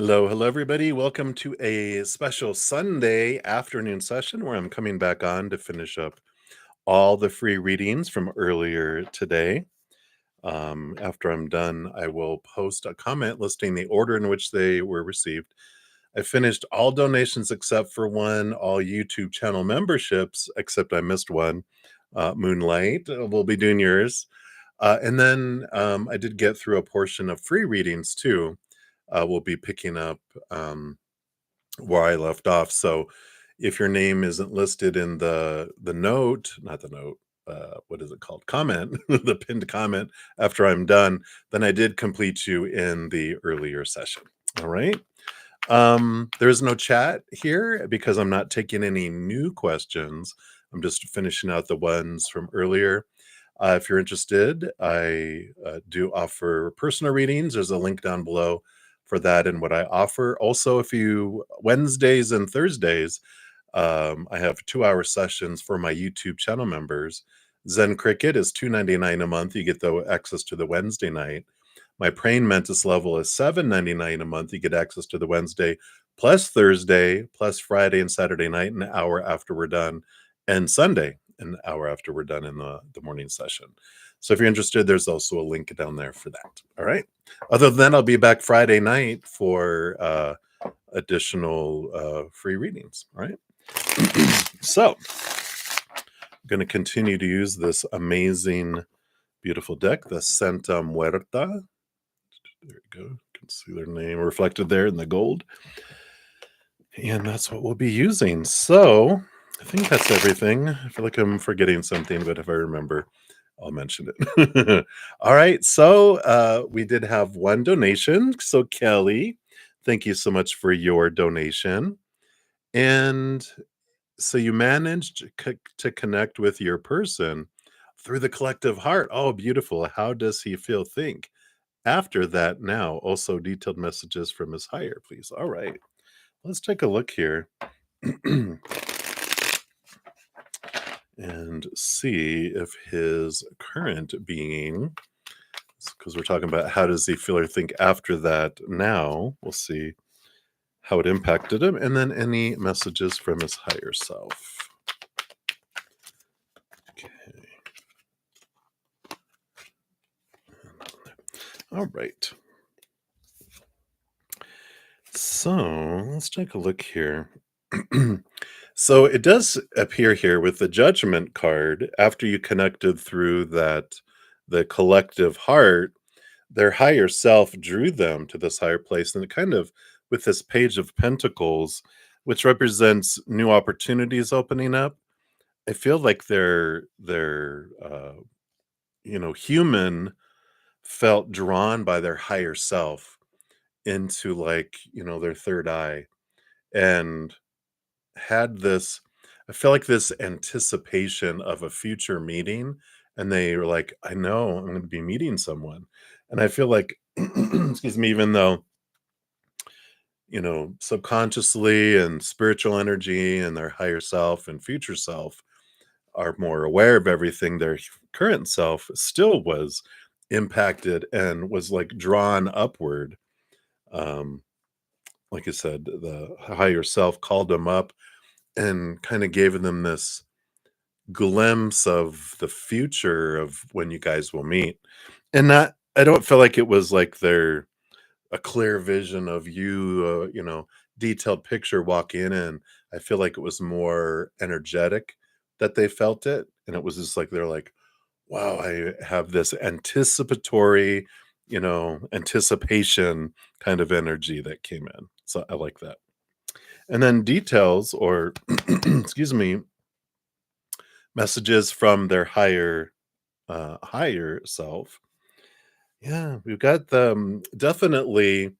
Hello, everybody. Welcome to a special Sunday afternoon session where I'm coming back on to finish up all the free readings from earlier today. After I'm done, I will post a comment listing the order in which they were received. I finished all donations except for one, all YouTube channel memberships, except I missed one. Moonlight, we'll be doing yours. And then I did get through a portion of free readings too. We'll be picking up where I left off. So if your name isn't listed in the note, not the note, what is it called? Comment, the pinned comment after I'm done, then I did complete you in the earlier session. All right. There is no chat here because I'm not taking any new questions. I'm just finishing out the ones from earlier. If you're interested, I do offer personal readings. There's a link down below for that and what I offer. Also, if you Wednesdays and Thursdays, I have 2-hour sessions for my YouTube channel members. Zen Cricket is $2.99 a month. You get the access to the Wednesday night. My Praying Mantis level is $7.99 a month. You get access to the Wednesday plus Thursday plus Friday and Saturday night, an hour after we're done, and Sunday, an hour after we're done in the morning session. So if you're interested, there's also a link down there for that. All right. Other than that, I'll be back Friday night for additional free readings. All right. So I'm going to continue to use this amazing, beautiful deck, the Santa Muerta. There you go. You can see their name reflected there in the gold. And that's what we'll be using. So I think that's everything. I feel like I'm forgetting something, but if I remember, I'll mention it. All right. So we did have one donation. So Kelly, thank you so much for your donation. And so you managed to connect with your person through the collective heart. Oh, beautiful. How does he feel? Think. After that, now also detailed messages from his higher, please. All right. Let's take a look here and see if his current being, because we're talking about how does he feel or think after that now, we'll see how it impacted him, and then any messages from his higher self. Okay. All right. So let's take a look here. So it does appear here with the judgment card, after you connected through the collective heart, their higher self drew them to this higher place. And it kind of, with this page of pentacles, which represents new opportunities opening up, I feel like their human felt drawn by their higher self into, like, their third eye, and had this, I feel like, this anticipation of a future meeting, and they were like, I know I'm going to be meeting someone. And I feel like excuse me, even though subconsciously and spiritual energy and their higher self and future self are more aware of everything, their current self still was impacted and was like drawn upward. um like I said, the higher self called them up and kind of gave them this glimpse of the future of when you guys will meet. And not, I don't feel like it was like their a clear vision of you, detailed picture walking in. I feel like it was more energetic that they felt it. And it was just like, they're like, wow, I have this anticipatory, anticipation kind of energy that came in. So I like that. And then details, or excuse me, messages from their higher self. Yeah, we've got definitely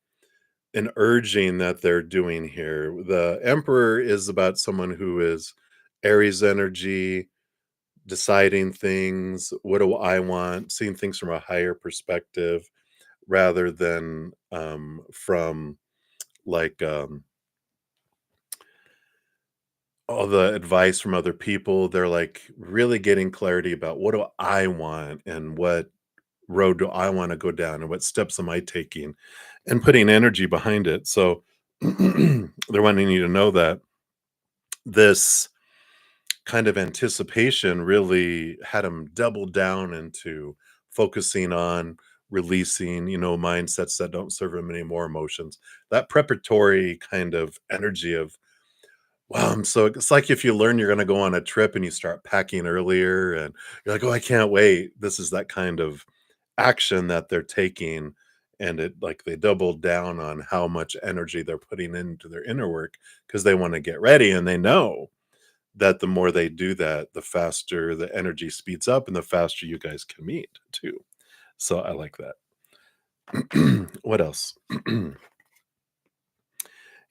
an urging that they're doing here. The Emperor is about someone who is Aries energy, deciding things. What do I want? Seeing things from a higher perspective rather than from, like, all the advice from other people. They're like really getting clarity about what do I want and what road do I want to go down and what steps am I taking and putting energy behind it. So they're wanting you to know that this kind of anticipation really had them double down into focusing on releasing, mindsets that don't serve them anymore, emotions. That preparatory kind of energy of, wow, so it's like if you learn you're going to go on a trip and you start packing earlier and you're like, oh, I can't wait. This is that kind of action that they're taking. And it like they doubled down on how much energy they're putting into their inner work because they want to get ready and they know that the more they do that, the faster the energy speeds up and the faster you guys can meet too. So I like that. What else?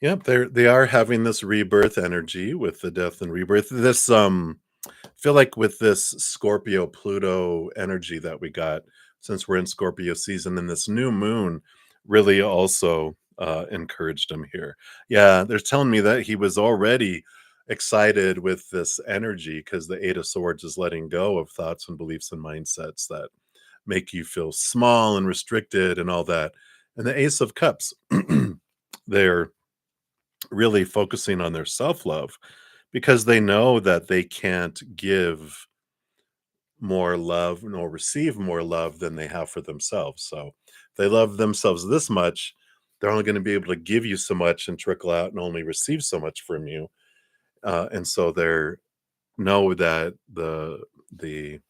Yep, they are having this rebirth energy with the death and rebirth. This feel like with this Scorpio Pluto energy that we got since we're in Scorpio season and this new moon really also encouraged him here. Yeah, they're telling me that he was already excited with this energy because the Eight of Swords is letting go of thoughts and beliefs and mindsets that make you feel small and restricted and all that. And the Ace of Cups, they're really focusing on their self-love because they know that they can't give more love nor receive more love than they have for themselves. So if they love themselves this much, they're only going to be able to give you so much and trickle out and only receive so much from you. And so they're know that the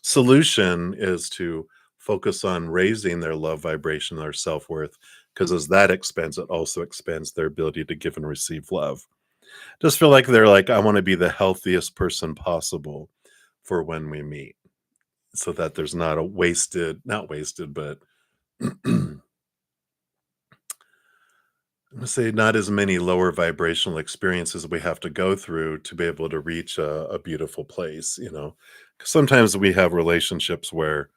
solution is to focus on raising their love vibration, their self-worth, because as that expands, it also expands their ability to give and receive love. Just feel like they're like, I want to be the healthiest person possible for when we meet, so that there's not a wasted, not wasted, but I'm gonna say not as many lower vibrational experiences we have to go through to be able to reach a beautiful place, 'Cause sometimes we have relationships where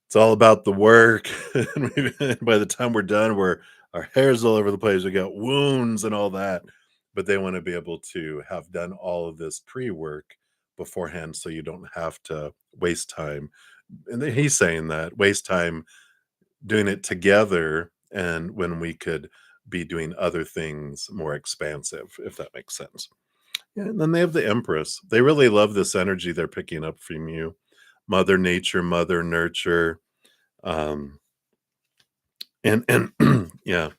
it's all about the work, and by the time we're done, our hair's all over the place, we got wounds and all that, but they wanna be able to have done all of this pre-work beforehand so you don't have to waste time, and then he's saying that, waste time doing it together and when we could be doing other things more expansive, if that makes sense. Yeah, and then they have the Empress. They really love this energy they're picking up from you. Mother Nature, Mother Nurture, um, and yeah,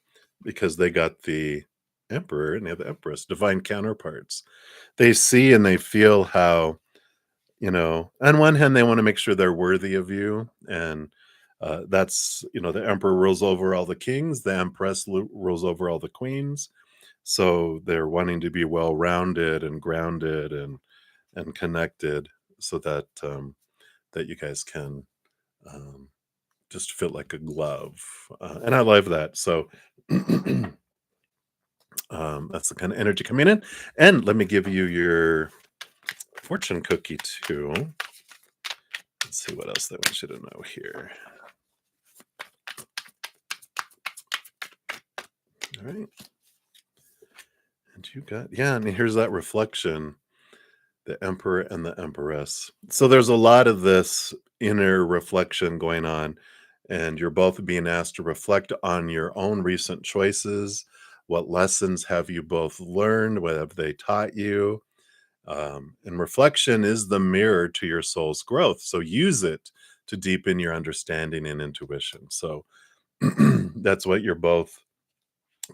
because they got the Emperor and they have the Empress, divine counterparts. They see and they feel how, on one hand, they want to make sure they're worthy of you. And that's, the Emperor rules over all the kings, the Empress rules over all the queens. So they're wanting to be well rounded and grounded and connected so that that you guys can um, just fit like a glove. And I love that. So that's the kind of energy coming in. And let me give you your fortune cookie too. Let's see what else they want you to know here. All right. And you got, yeah, and here's that reflection, the Emperor and the Empress. So there's a lot of this inner reflection going on, and you're both being asked to reflect on your own recent choices. What lessons have you both learned? What have they taught you? And reflection is the mirror to your soul's growth. So use it to deepen your understanding and intuition. So that's what you're both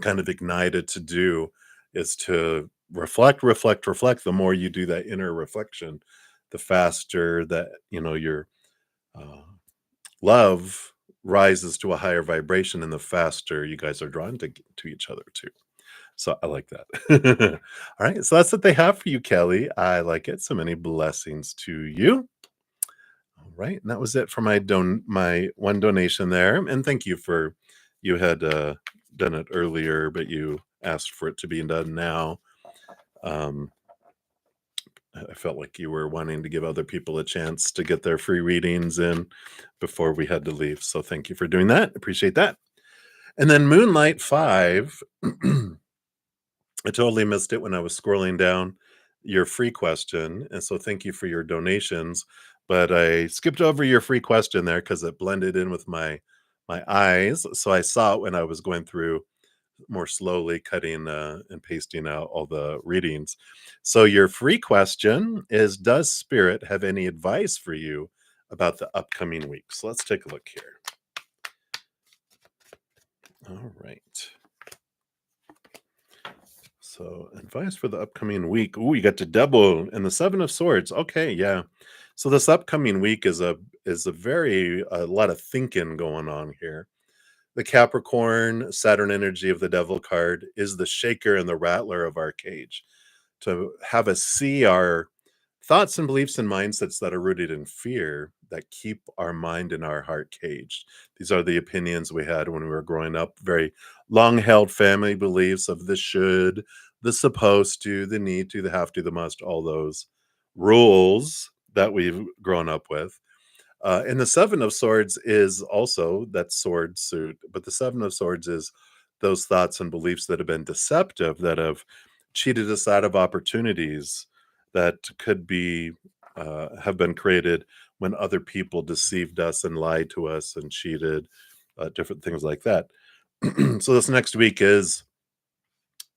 kind of ignited to do, is to reflect, reflect, reflect. The more you do that inner reflection, the faster that, your uh, love rises to a higher vibration and the faster you guys are drawn to each other too. So I like that. All right. So that's what they have for you, Kelly. I like it. So many blessings to you. All right. And that was it for my one donation there. And thank you for, you had done it earlier, but you asked for it to be done now. Um, I felt like you were wanting to give other people a chance to get their free readings in before we had to leave. So thank you for doing that. Appreciate that. And then Moonlight 5, I totally missed it when I was scrolling down your free question. And so thank you for your donations. but I skipped over your free question there because it blended in with my eyes. So I saw it when I was going through more slowly, cutting and pasting out all the readings. So your free question is: does Spirit have any advice for you about the upcoming week? So let's take a look here. All right. So advice for the upcoming week. Ooh, you got the double and the 7 of Swords. Okay, yeah. So this upcoming week is a very a lot of thinking going on here. The Capricorn Saturn energy of the Devil card is the shaker and the rattler of our cage. To have us see our thoughts and beliefs and mindsets that are rooted in fear that keep our mind and our heart caged. These are the opinions we had when we were growing up, very long held family beliefs of the should, the supposed to, the need to, the have to, the must, all those rules that we've grown up with. And the 7 of Swords is also that sword suit, but the 7 of Swords is those thoughts and beliefs that have been deceptive, that have cheated us out of opportunities that could be have been created when other people deceived us and lied to us and cheated, different things like that. So this next week is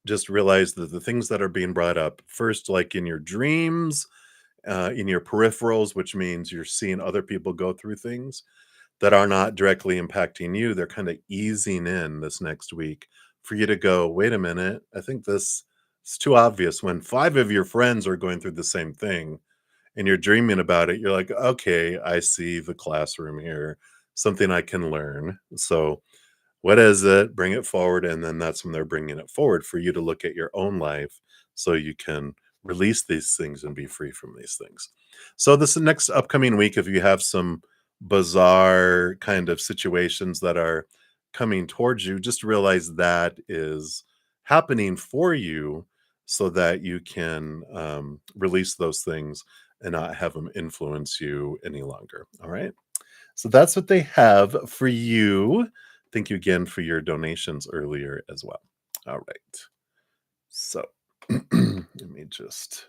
just realize that the things that are being brought up first, like in your dreams, in your peripherals, which means you're seeing other people go through things that are not directly impacting you. They're kind of easing in this next week for you to go, wait a minute, I think this is too obvious. When 5 of your friends are going through the same thing and you're dreaming about it, you're like, okay, I see the classroom here, something I can learn. So what is it? Bring it forward. And then that's when they're bringing it forward for you to look at your own life so you can release these things and be free from these things. So, this next upcoming week, if you have some bizarre kind of situations that are coming towards you, just realize that is happening for you so that you can release those things and not have them influence you any longer. All right. So that's what they have for you. Thank you again for your donations earlier as well. All right. So let me just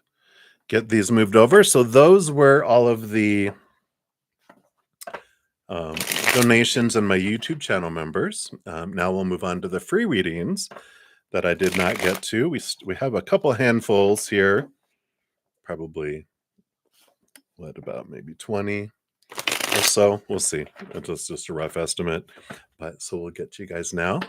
get these moved over. So those were all of the um, donations and my YouTube channel members. Now we'll move on to the free readings that I did not get to. We have a couple handfuls here, probably what about maybe 20 or so. We'll see. It's just a rough estimate, but so we'll get to you guys now.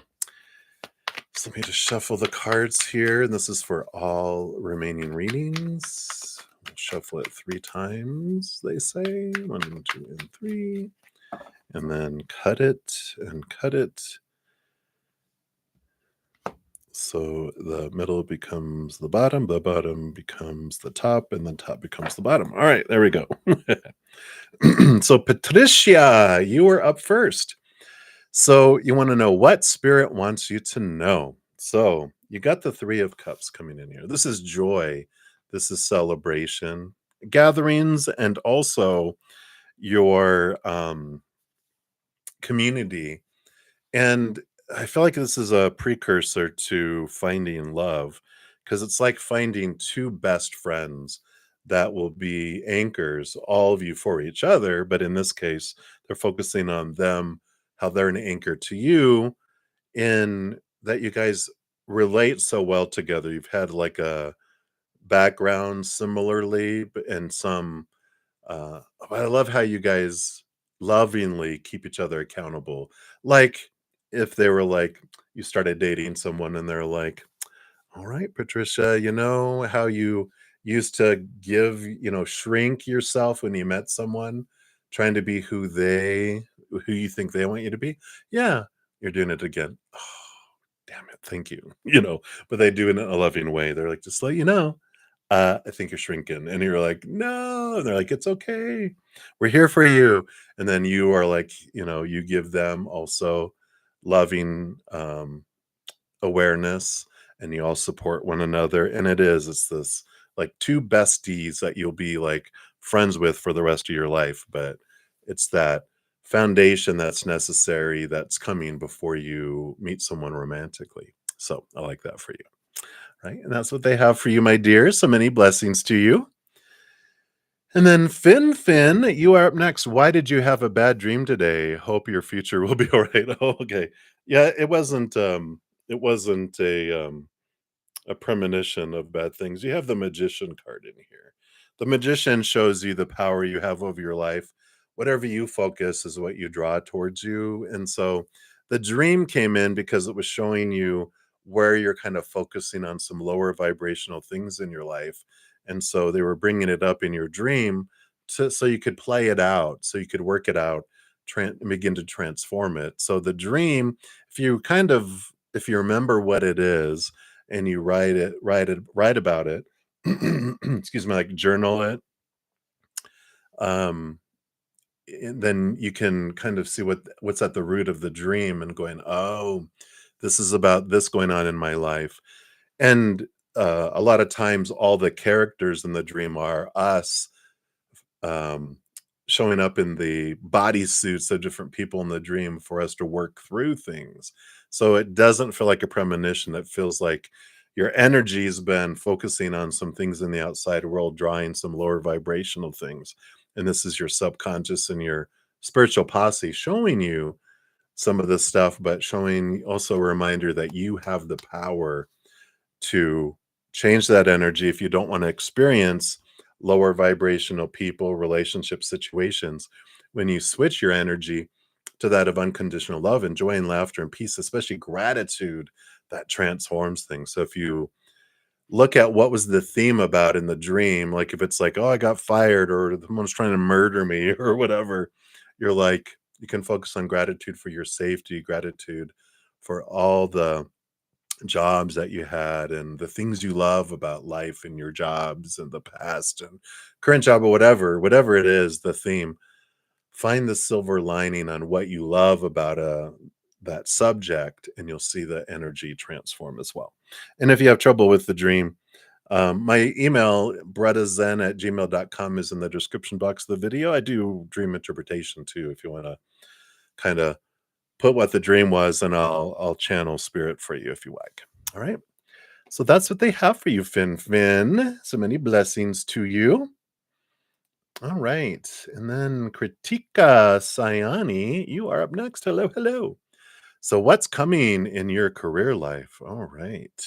So let me just shuffle the cards here, and this is for all remaining readings. We'll shuffle it 3 times, they say. 1, 2, and 3. And then cut it and cut it. So the middle becomes the bottom becomes the top, and the top becomes the bottom. All right, there we go. So Patricia, you are up first. So you want to know what Spirit wants you to know. So you got the 3 of Cups coming in here. This is joy. This is celebration, gatherings, and also your community. And I feel like this is a precursor to finding love because it's like finding 2 best friends that will be anchors, all of you for each other. But in this case, they're focusing on them, how they're an anchor to you, in that you guys relate so well together. You've had like a background similarly, and some I love how you guys lovingly keep each other accountable. Like if they were like you started dating someone and they're like, "All right, Patricia, you know how you used to shrink yourself when you met someone, trying to be who you think they want you to be? Yeah, you're doing it again. Oh, damn it. Thank you." But they do it in a loving way. They're like, "Just let you know, I think you're shrinking." And you're like, "No." And they're like, "It's okay. We're here for you." And then you are like, you give them also loving awareness, and you all support one another. And it's this like 2 besties that you'll be like friends with for the rest of your life. But it's that foundation that's necessary that's coming before you meet someone romantically. So I like that for you. Right. And that's what they have for you, my dear. So many blessings to you. And then Finn, you are up next. Why did you have a bad dream today? Hope your future will be all right. Oh, okay. Yeah, it wasn't a premonition of bad things. You have the magician card in here. The magician shows you the power you have over your life. Whatever you focus is what you draw towards you. And so the dream came in because it was showing you where you're kind of focusing on some lower vibrational things in your life. And so they were bringing it up in your dream so you could play it out, so you could work it out, begin to transform it. So the dream, if you remember what it is, and you write about it, excuse me, like journal it, um, and then you can kind of see what's at the root of the dream and going, "Oh, this is about this going on in my life." And, a lot of times, all the characters in the dream are us um, showing up in the bodysuits of different people in the dream for us to work through things. So it doesn't feel like a premonition. It feels like your energy's been focusing on some things in the outside world, drawing some lower vibrational things. And this is your subconscious and your spiritual posse showing you some of this stuff, but showing also a reminder that you have the power to change that energy if you don't want to experience lower vibrational people, relationship situations. When you switch your energy to that of unconditional love and joy and laughter and peace, especially gratitude, that transforms things. So if you look at what was the theme about in the dream, like if it's like, oh, I got fired or someone's trying to murder me or whatever, you're like, you can focus on gratitude for your safety, gratitude for all the jobs that you had and the things you love about life and your jobs and the past and current job or whatever it is, the theme. Find the silver lining on what you love about that subject, and you'll see the energy transform as well. And if you have trouble with the dream, my email, brettazen@gmail.com, is in the description box of the video. I do dream interpretation too, if you want to kind of put what the dream was, and I'll channel spirit for you if you like. All right. So that's what they have for you, Finn. So many blessings to you. All right. And then Kritika Sayani, you are up next. Hello, hello. So what's coming in your career life? All right.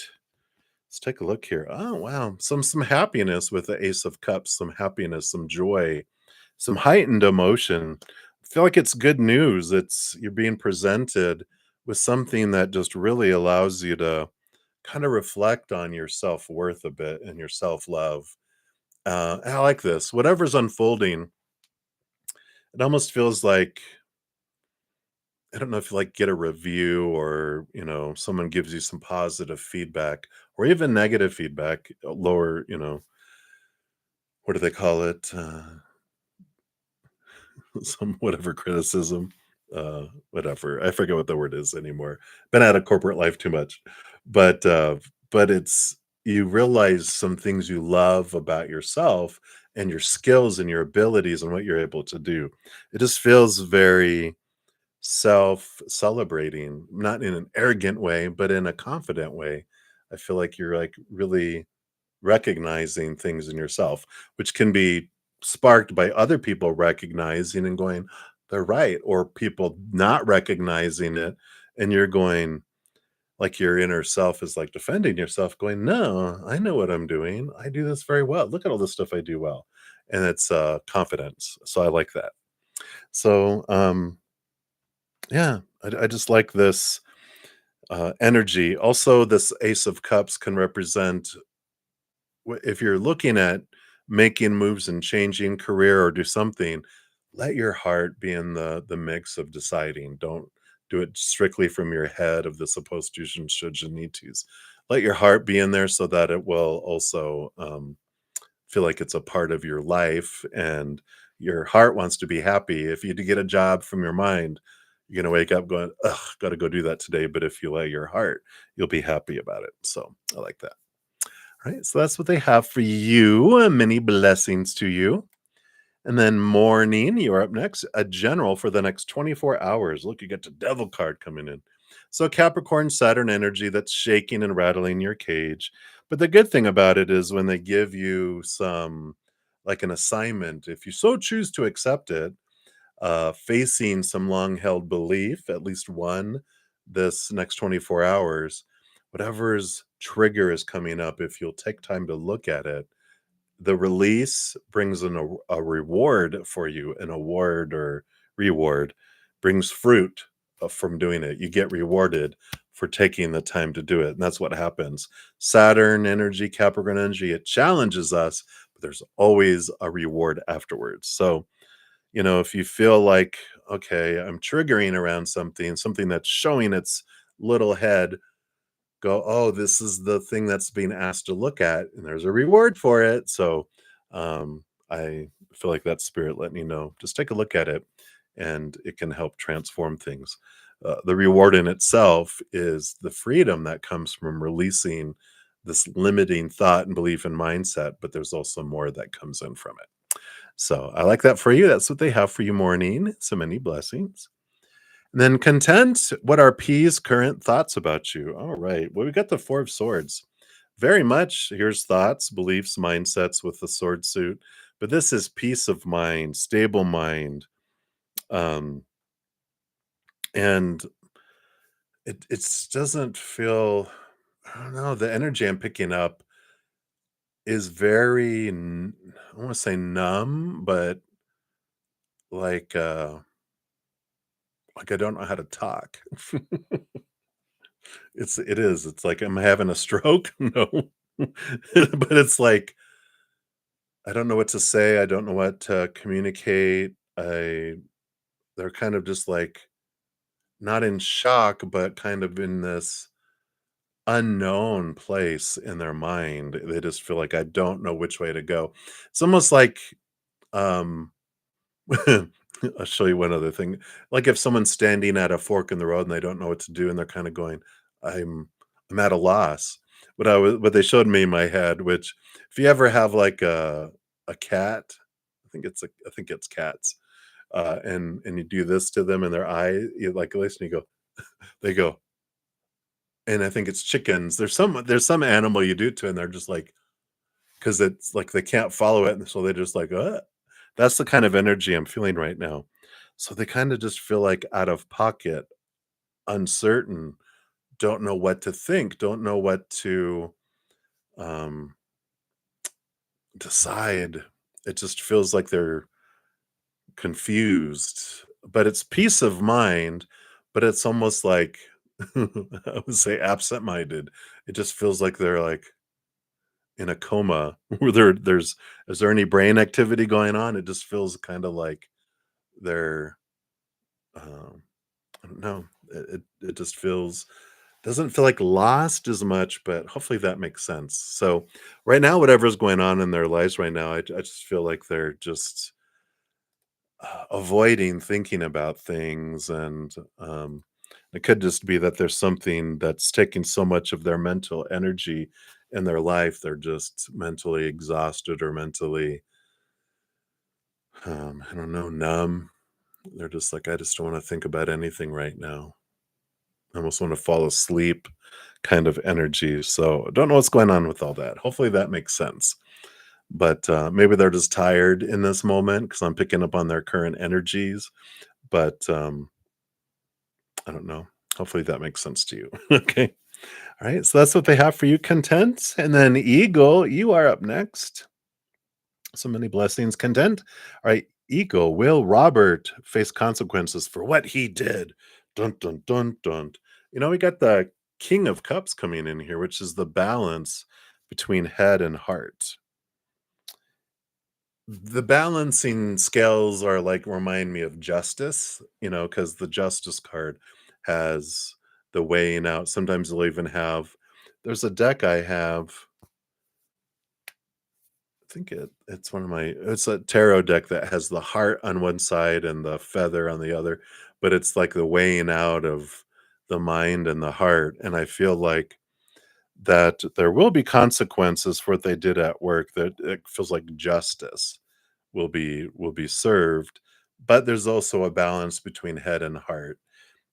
Let's take a look here. Oh, wow. Some happiness with the Ace of Cups, some happiness, some joy, some heightened emotion. I feel like it's good news. It's you're being presented with something that just really allows you to kind of reflect on your self-worth a bit and your self-love. And I like this. Whatever's unfolding, it almost feels like I don't know if you like get a review or someone gives you some positive feedback or even negative feedback, lower, what do they call it? Some whatever criticism, whatever. I forget what the word is anymore. Been out of corporate life too much, but it's you realize some things you love about yourself and your skills and your abilities and what you're able to do. It just feels very self celebrating, not in an arrogant way, but in a confident way. I feel like you're like really recognizing things in yourself, which can be sparked by other people recognizing and going, they're right, or people not recognizing it. And you're going, like your inner self is like defending yourself, going, no, I know what I'm doing. I do this very well. Look at all the stuff I do well. And it's confidence. So I like that. So, yeah, I just like this energy. Also, this Ace of Cups can represent if you're looking at making moves and changing career or do something, let your heart be in the mix of deciding. Don't do it strictly from your head of the supposed do's and shoulds and need tos. Let your heart be in there so that it will also feel like it's a part of your life, and your heart wants to be happy. If you get a job from your mind, you're gonna wake up going, ugh, gotta go do that today. But if you let your heart, you'll be happy about it. So I like that. Right, so that's what they have for you. Many blessings to you. And then morning, you're up next. A general for the next 24 hours. Look, you get the devil card coming in. So Capricorn, Saturn energy that's shaking and rattling your cage. But the good thing about it is when they give you some like an assignment, if you so choose to accept it, facing some long held belief, at least one, this next 24 hours, whatever's trigger is coming up, if you'll take time to look at it, the release brings a reward for you, an award or reward brings fruit from doing it. You get rewarded for taking the time to do it. And that's what happens. Saturn energy, Capricorn energy, it challenges us, but there's always a reward afterwards. So, if you feel like, okay, I'm triggering around something that's showing its little head, go, oh, this is the thing that's being asked to look at, and there's a reward for it. So I feel like that spirit letting you know, just take a look at it, and it can help transform things. The reward in itself is the freedom that comes from releasing this limiting thought and belief and mindset, but there's also more that comes in from it. So I like that for you. That's what they have for you, morning. So many blessings. And then content. What are P's current thoughts about you? All right. Well, we got the Four of Swords. Very much. Here's thoughts, beliefs, mindsets with the sword suit. But this is peace of mind, stable mind. Um, and it doesn't feel, I don't know, the energy I'm picking up is very, I want to say numb, but like, like I don't know how to talk. It's like, am I having a stroke? No. But it's like, I don't know what to say, I don't know what to communicate. They're kind of just like, not in shock, but kind of in this unknown place in their mind. They just feel like, I don't know which way to go. It's almost like, um I'll show you one other thing. Like if someone's standing at a fork in the road and they don't know what to do and they're kind of going, I'm I'm at a loss. What they showed me in my head, which if you ever have like a cat, I think it's cats, and you do this to them in their eye, you like listen, you go, they go, and I think it's chickens. There's some animal you do it to, and they're just like, because it's like they can't follow it, and so they just like, That's the kind of energy I'm feeling right now. So they kinda just feel like out of pocket, uncertain, don't know what to think, don't know what to, um, decide. It just feels like they're confused, but it's peace of mind, but it's almost like, I would say absent-minded. It just feels like they're, like, in a coma where there's is there any brain activity going on? It just feels kinda like they're, um, I don't know. It just feels doesn't feel like lost as much, but hopefully that makes sense. So, right now, whatever's going on in their lives right now, I just feel like they're just, avoiding thinking about things, and, it could just be that there's something that's taking so much of their mental energy in their life, they're just mentally exhausted or mentally, I don't know, numb. They're just like, "I just don't wanna think about anything right now." I almost wanna fall asleep kind of energy, so don't know what's going on with all that. Hopefully that makes sense. But, maybe they're just tired in this moment because 'cause I'm picking up on their current energies, but, I don't know. Hopefully that makes sense to you. Okay. Alright, so that's what they have for you, content, and then Eagle, you are up next. So many blessings, content. Alright, Eagle, will Robert face consequences for what he did? Dun, dun, dun, dun. We got the King of Cups coming in here, which is the balance between head and heart. The balancing scales are like remind me of justice, because the justice card has the weighing out. Sometimes they'll even have there's a deck I have. I think it's a tarot deck that has the heart on one side and the feather on the other, but it's like the weighing out of the mind and the heart. And I feel like that there will be consequences for what they did at work, that it feels like justice will be served, but there's also a balance between head and heart.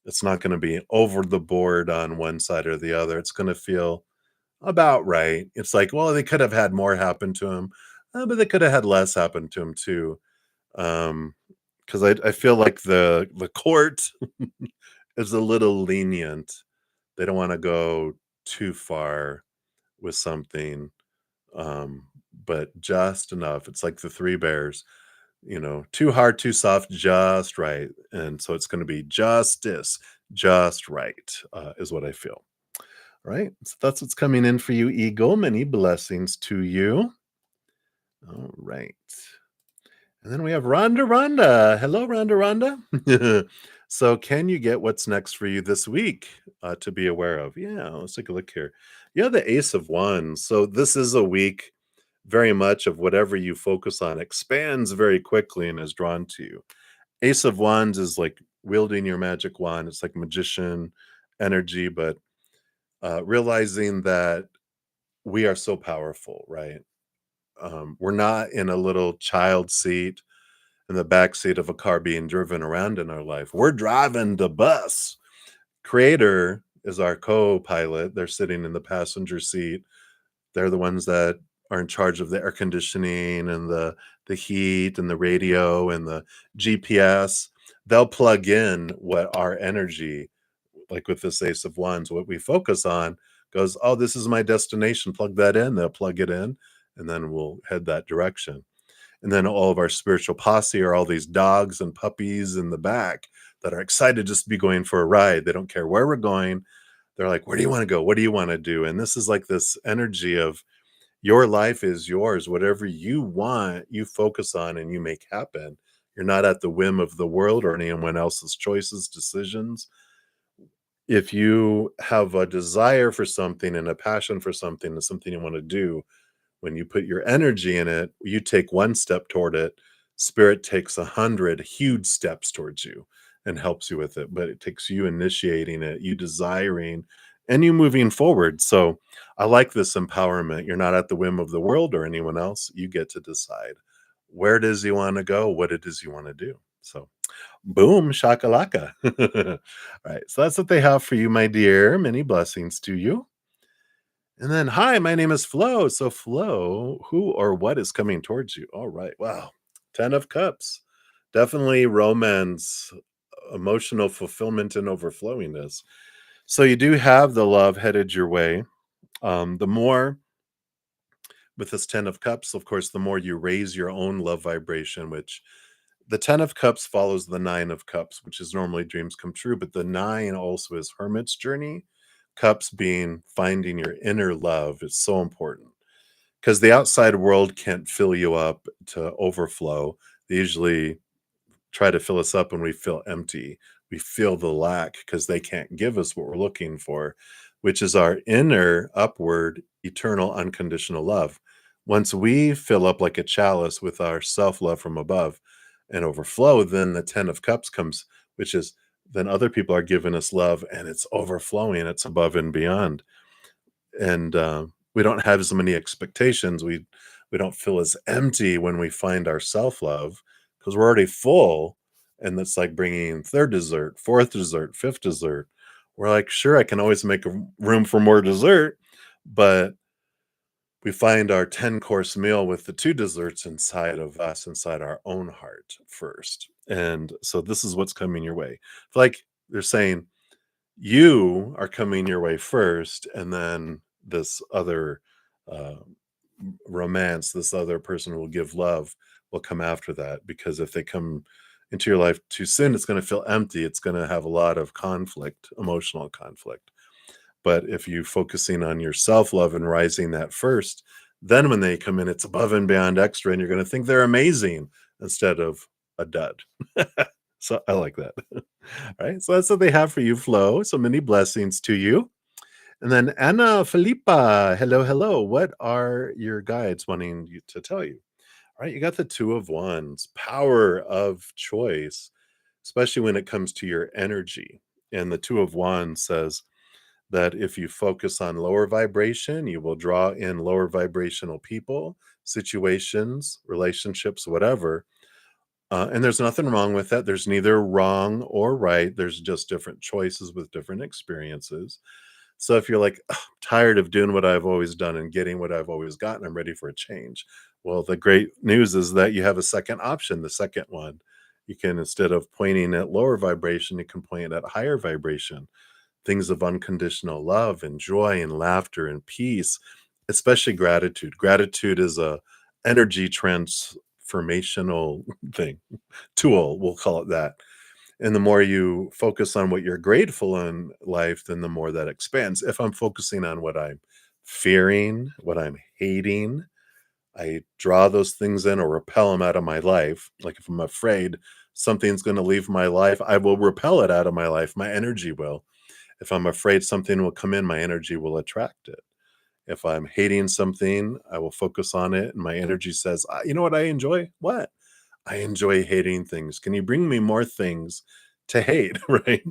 It's not going to be over the board on one side or the other. It's going to feel about right. It's like, well, they could have had more happen to him. but they could have had less happen to him too. Because I feel like the court is a little lenient. They don't want to go too far with something, um, but just enough. It's like the Three Bears, too hard, too soft, just right. And so it's going to be justice, just right, is what I feel. Right. So that's what's coming in for you, Eagle. Many blessings to you. All right. And then we have Rhonda Rhonda. Hello, Rhonda Rhonda. So, can you get what's next for you this week to be aware of? Yeah, let's take a look here. Yeah, the Ace of Wands. So, this is a week very much of whatever you focus on expands very quickly and is drawn to you. Ace of Wands is like wielding your magic wand. It's like magician energy, but realizing that we are so powerful, right? We're not in a little child seat in the back seat of a car being driven around in our life. We're driving the bus. Creator is our co-pilot. They're sitting in the passenger seat. They're the ones that are in charge of the air conditioning and the heat and the radio and the GPS. They'll plug in what our energy, like with this Ace of Wands, what we focus on goes, oh, this is my destination. Plug that in. They'll plug it in, and then we'll head that direction. And then all of our spiritual posse are all these dogs and puppies in the back that are excited just to be going for a ride. They don't care where we're going. They're like, where do you want to go? What do you want to do? And this is like this energy of your life is yours. Whatever you want, you focus on and you make happen. You're not at the whim of the world or anyone else's choices, decisions. If you have a desire for something and a passion for something and something you want to do, when you put your energy in it, you take one step toward it, spirit takes 100 huge steps towards you and helps you with it. But it takes you initiating it, you desiring, and you moving forward. So I like this empowerment. You're not at the whim of the world or anyone else. You get to decide where it is you want to go, what it is you want to do. So boom, shakalaka. All right. So that's what they have for you, my dear. Many blessings to you. And then, hi, my name is Flo. So, Flo, who or what is coming towards you? All right. Wow. 10 of Cups. Definitely romance, emotional fulfillment, and overflowingness. So, you do have the love headed your way. The more with this 10 of Cups, of course, the more you raise your own love vibration, which the 10 of Cups follows the 9 of Cups, which is normally dreams come true. But the 9 also is Hermit's journey. Cups being finding your inner love is so important because the outside world can't fill you up to overflow. They usually try to fill us up when we feel empty. We feel the lack because they can't give us what we're looking for, which is our inner, upward, eternal, unconditional love. Once we fill up like a chalice with our self love from above and overflow, then the 10 of Cups comes, which is then other people are giving us love and it's overflowing, it's above and beyond. And we don't have as many expectations. We don't feel as empty when we find our self love because we're already full. And it's like bringing third dessert, fourth dessert, fifth dessert. We're like, sure, I can always make a room for more dessert, but we find our 10-course meal with the two desserts inside of us, inside our own heart first. And so this is what's coming your way. It's like they're saying, you are coming your way first, and then this other uh, romance, this other person who will give love will come after that. Because if they come into your life too soon, it's going to feel empty. It's going to have a lot of conflict, emotional conflict. But if you focusing on your self love and rising that first, then when they come in, it's above and beyond extra, and you're going to think they're amazing instead of a dud. So I like that. All right. So that's what they have for you, Flo. So many blessings to you. And then Anna Felipa. Hello, hello. What are your guides wanting you to tell you? All right. You got the Two of Wands, power of choice, especially when it comes to your energy. And the Two of Wands says that if you focus on lower vibration, you will draw in lower vibrational people, situations, relationships, whatever. And there's nothing wrong with that. There's neither wrong or right. There's just different choices with different experiences. So if you're like, "Ugh, I'm tired of doing what I've always done and getting what I've always gotten, I'm ready for a change." Well, the great news is that you have a second option, the second one. You can, instead of pointing at lower vibration, you can point at higher vibration, things of unconditional love and joy and laughter and peace, especially gratitude. Gratitude is a energy transformational thing, tool, we'll call it that. And the more you focus on what you're grateful in life, then the more that expands. If I'm focusing on what I'm fearing, what I'm hating, I draw those things in or repel them out of my life. Like if I'm afraid something's going to leave my life, I will repel it out of my life. My energy will. If I'm afraid something will come in, my energy will attract it. If I'm hating something, I will focus on it, and my energy says, "You know what I enjoy? What? I enjoy hating things. Can you bring me more things to hate?" Right?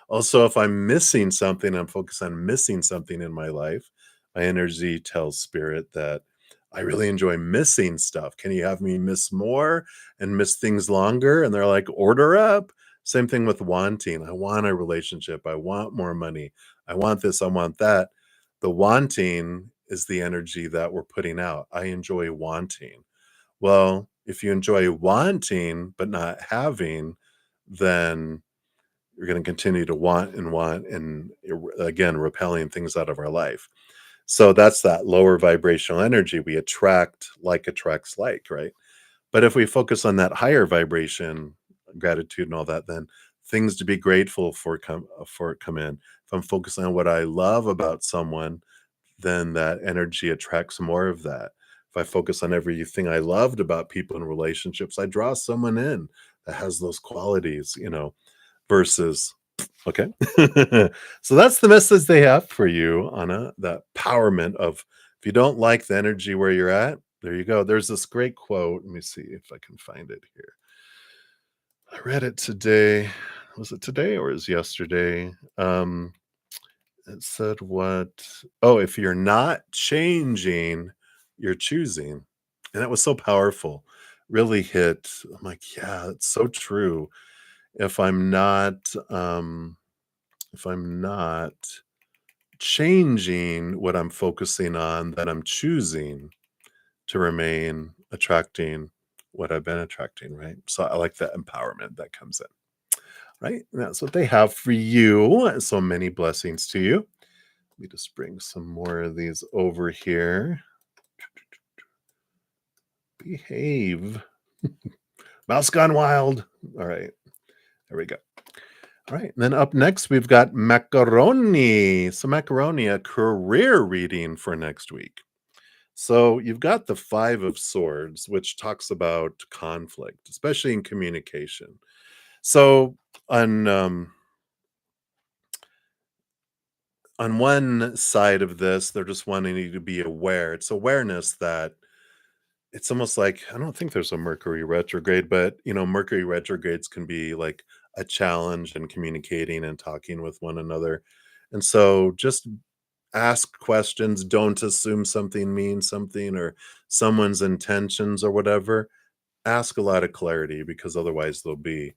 Also, if I'm missing something, I'm focused on missing something in my life. My energy tells spirit that I really enjoy missing stuff. Can you have me miss more and miss things longer? And they're like, order up. Same thing with wanting. I want a relationship. I want more money. I want this. I want that. The wanting is the energy that we're putting out. I enjoy wanting. Well, if you enjoy wanting but not having, then you're going to continue to want and again repelling things out of our life. So that's that lower vibrational energy. We attract like attracts like, right? But if we focus on that higher vibration, gratitude and all that, then things to be grateful for come in. If I'm focusing on what I love about someone, then that energy attracts more of that. If I focus on everything I loved about people and relationships, I draw someone in that has those qualities, versus okay. So that's the message they have for you, Anna, the empowerment of if you don't like the energy where you're at, there you go. There's this great quote. Let me see if I can find it here. I read it today. Was it today or is yesterday? It said what? Oh, if you're not changing, you're choosing. And that was so powerful. Really hit. I'm like, yeah, it's so true. If I'm not if I'm not changing what I'm focusing on, then I'm choosing to remain attracting what I've been attracting, right? So I like that empowerment that comes in, right? And that's what they have for you. So many blessings to you. Let me just bring some more of these over here. Behave. Mouse gone wild. All right. There we go. All right. And then up next, we've got macaroni. So, macaroni, a career reading for next week. So, you've got the Five of Swords, which talks about conflict, especially in communication. So, on one side of this, they're just wanting you to be aware. It's awareness that it's almost like I don't think there's a Mercury retrograde, but Mercury retrogrades can be like a challenge in communicating and talking with one another. And so just ask questions, don't assume something means something or someone's intentions or whatever. Ask a lot of clarity because otherwise they'll be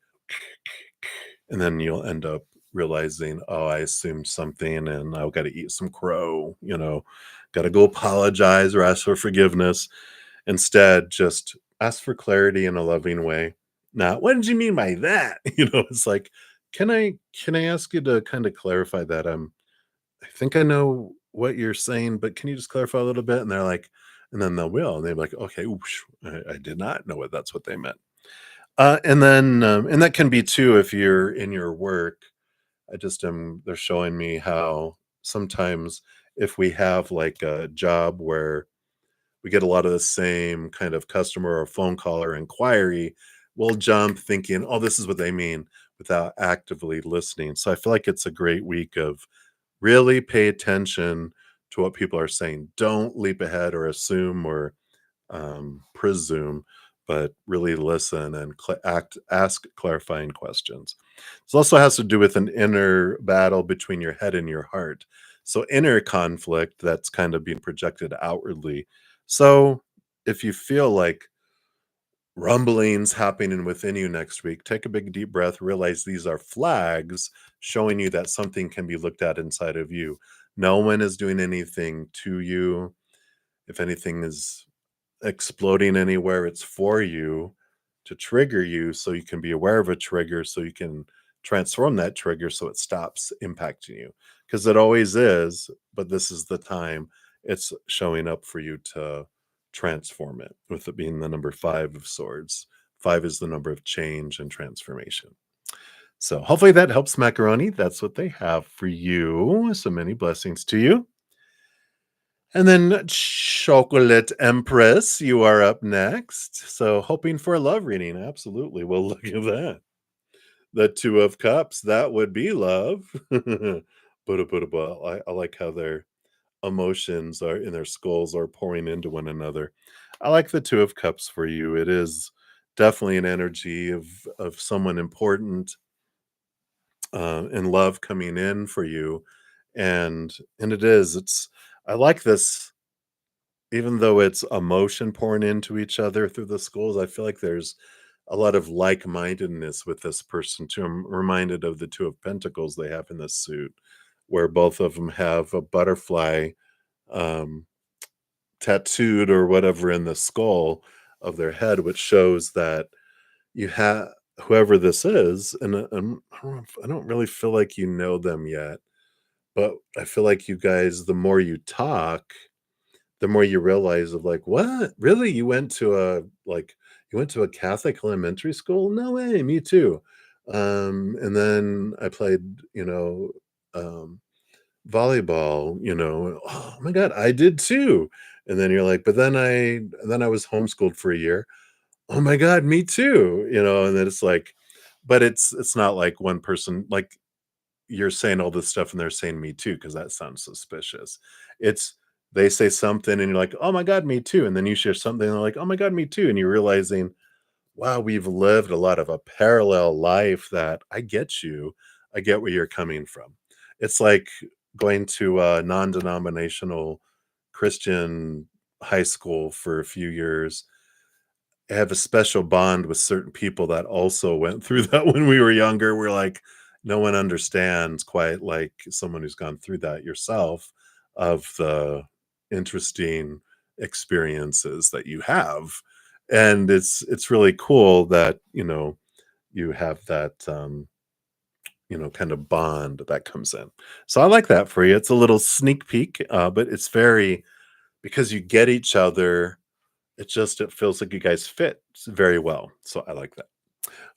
and then you'll end up realizing, oh, I assumed something and I've got to eat some crow, got to go apologize or ask for forgiveness. Instead, just ask for clarity in a loving way. Now, what did you mean by that? It's like, can I ask you to kind of clarify that? I think I know what you're saying, but can you just clarify a little bit? And they're like, and then and they're like, okay, oops, I did not know what that's what they meant. And that can be too if you're in your work. I just am. They're showing me how sometimes if we have like a job where we get a lot of the same kind of customer or phone call or inquiry, we'll jump thinking, oh, this is what they mean without actively listening. So I feel like it's a great week of really pay attention to what people are saying. Don't leap ahead or assume or presume, but really listen and ask clarifying questions. This also has to do with an inner battle between your head and your heart. So, inner conflict that's kind of being projected outwardly. So, if you feel like rumblings happening within you next week, take a big deep breath, realize these are flags showing you that something can be looked at inside of you. No one is doing anything to you. If anything is exploding anywhere, it's for you to trigger you so you can be aware of a trigger so you can transform that trigger so it stops impacting you. Because it always is, but this is the time it's showing up for you to transform it, with it being the number 5 of swords. 5 is the number of change and transformation. So hopefully that helps, macaroni. That's what they have for you. So many blessings to you. And then Chocolate Empress, you are up next. So hoping for a love reading. Absolutely. Well, look at that. The 2 of Cups, that would be love. I like how their emotions are in their skulls are pouring into one another. I like the 2 of Cups for you. It is definitely an energy of someone important and love coming in for you. And it is. It's I like this. Even though it's emotion pouring into each other through the schools, I feel like there's a lot of like-mindedness with this person too. I'm reminded of the 2 of Pentacles they have in this suit, where both of them have a butterfly um, tattooed or whatever in the skull of their head, which shows that you have whoever this is, and I don't really feel like you know them yet, but I feel like you guys, the more you talk, the more you realize of like, "What? Really? You went to a Catholic elementary school? No way, me too." And then I played, um, volleyball, "Oh my god, I did too." And then you're like, "But then I was homeschooled for a year." "Oh my god, me too." And then it's like but it's not like one person like you're saying all this stuff and they're saying me too because that sounds suspicious. It's they say something and you're like, "Oh my god, me too." And then you share something and they're like, "Oh my god, me too." And you're realizing, wow, we've lived a lot of a parallel life that I get you. I get where you're coming from. It's like going to a non-denominational Christian high school for a few years. I have a special bond with certain people that also went through that when we were younger. We're like, no one understands quite like someone who's gone through that yourself of the interesting experiences that you have. And it's really cool that, you have that kind of bond that comes in. So I like that for you. It's a little sneak peek, but it's very because you get each other it feels like you guys fit very well, so I like that.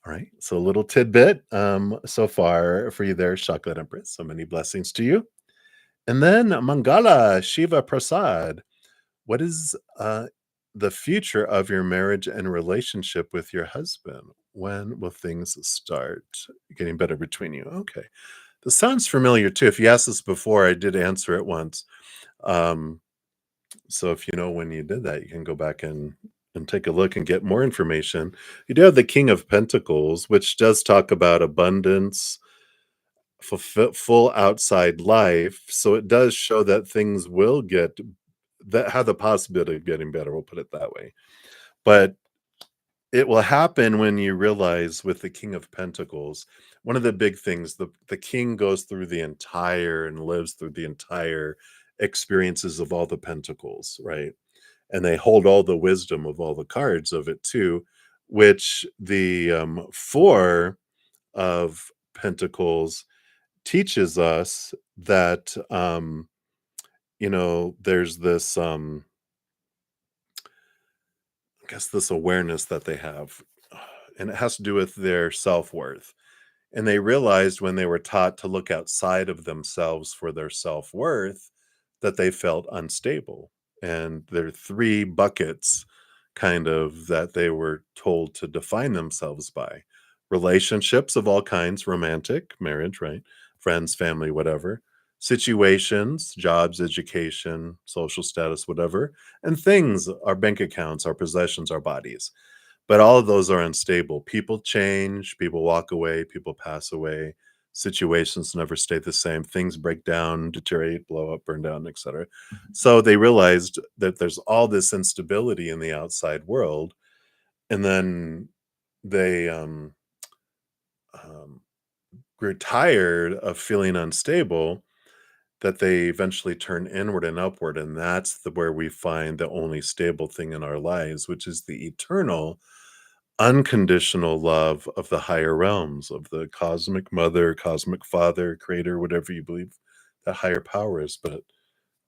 All right, so a little tidbit, so far for you there, Chocolate Empress, so many blessings to you. And then Mangala Shiva Prasad, what is, the future of your marriage and relationship with your husband? When will things start getting better between you? Okay. This sounds familiar too. If you asked this before, I did answer it once. Um, So if you know when you did that, you can go back and take a look and get more information. You do have the King of Pentacles, which does talk about abundance, full outside life. So it does show that things will get that have the possibility of getting better. We'll put it that way. But it will happen when you realize with the King of Pentacles, one of the big things, the king goes through the entire and lives through the entire experiences of all the pentacles, right? And they hold all the wisdom of all the cards of it too, which the 4 of Pentacles teaches us that there's this I guess this awareness that they have, and it has to do with their self-worth. And they realized when they were taught to look outside of themselves for their self-worth that they felt unstable. And there are 3 buckets kind of that they were told to define themselves by. Relationships of all kinds, romantic, marriage, right? Friends, family, whatever. Situations, jobs, education, social status, whatever. And things, our bank accounts, our possessions, our bodies, but all of those are unstable. People change, people walk away, people pass away. Situations never stay the same. Things break down, deteriorate, blow up, burn down, etc. So they realized that there's all this instability in the outside world, and then they um, grew tired of feeling unstable. that they eventually turn inward and upward, and that's where we find the only stable thing in our lives, which is the eternal, unconditional love of the higher realms, of the cosmic mother, cosmic father, creator, whatever you believe that higher power is. But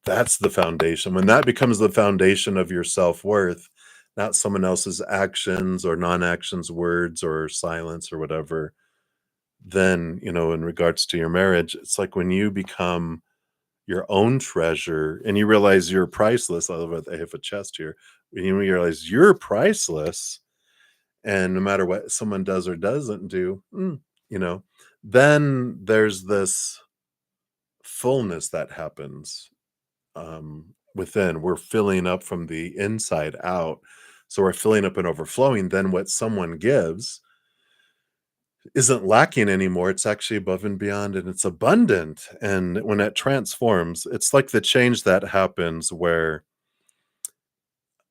that's the foundation. When that becomes the foundation of your self-worth, not someone else's actions or non-actions, words or silence or whatever, then, in regards to your marriage, it's like when you become your own treasure and you realize you're priceless. I love it. I have a chest here. When you realize you're priceless, and no matter what someone does or doesn't do, you know, then there's this fullness that happens within. We're filling up from the inside out. So we're filling up and overflowing. Then what someone gives isn't lacking anymore. It's actually above and beyond and it's abundant. And when it transforms, it's like the change that happens where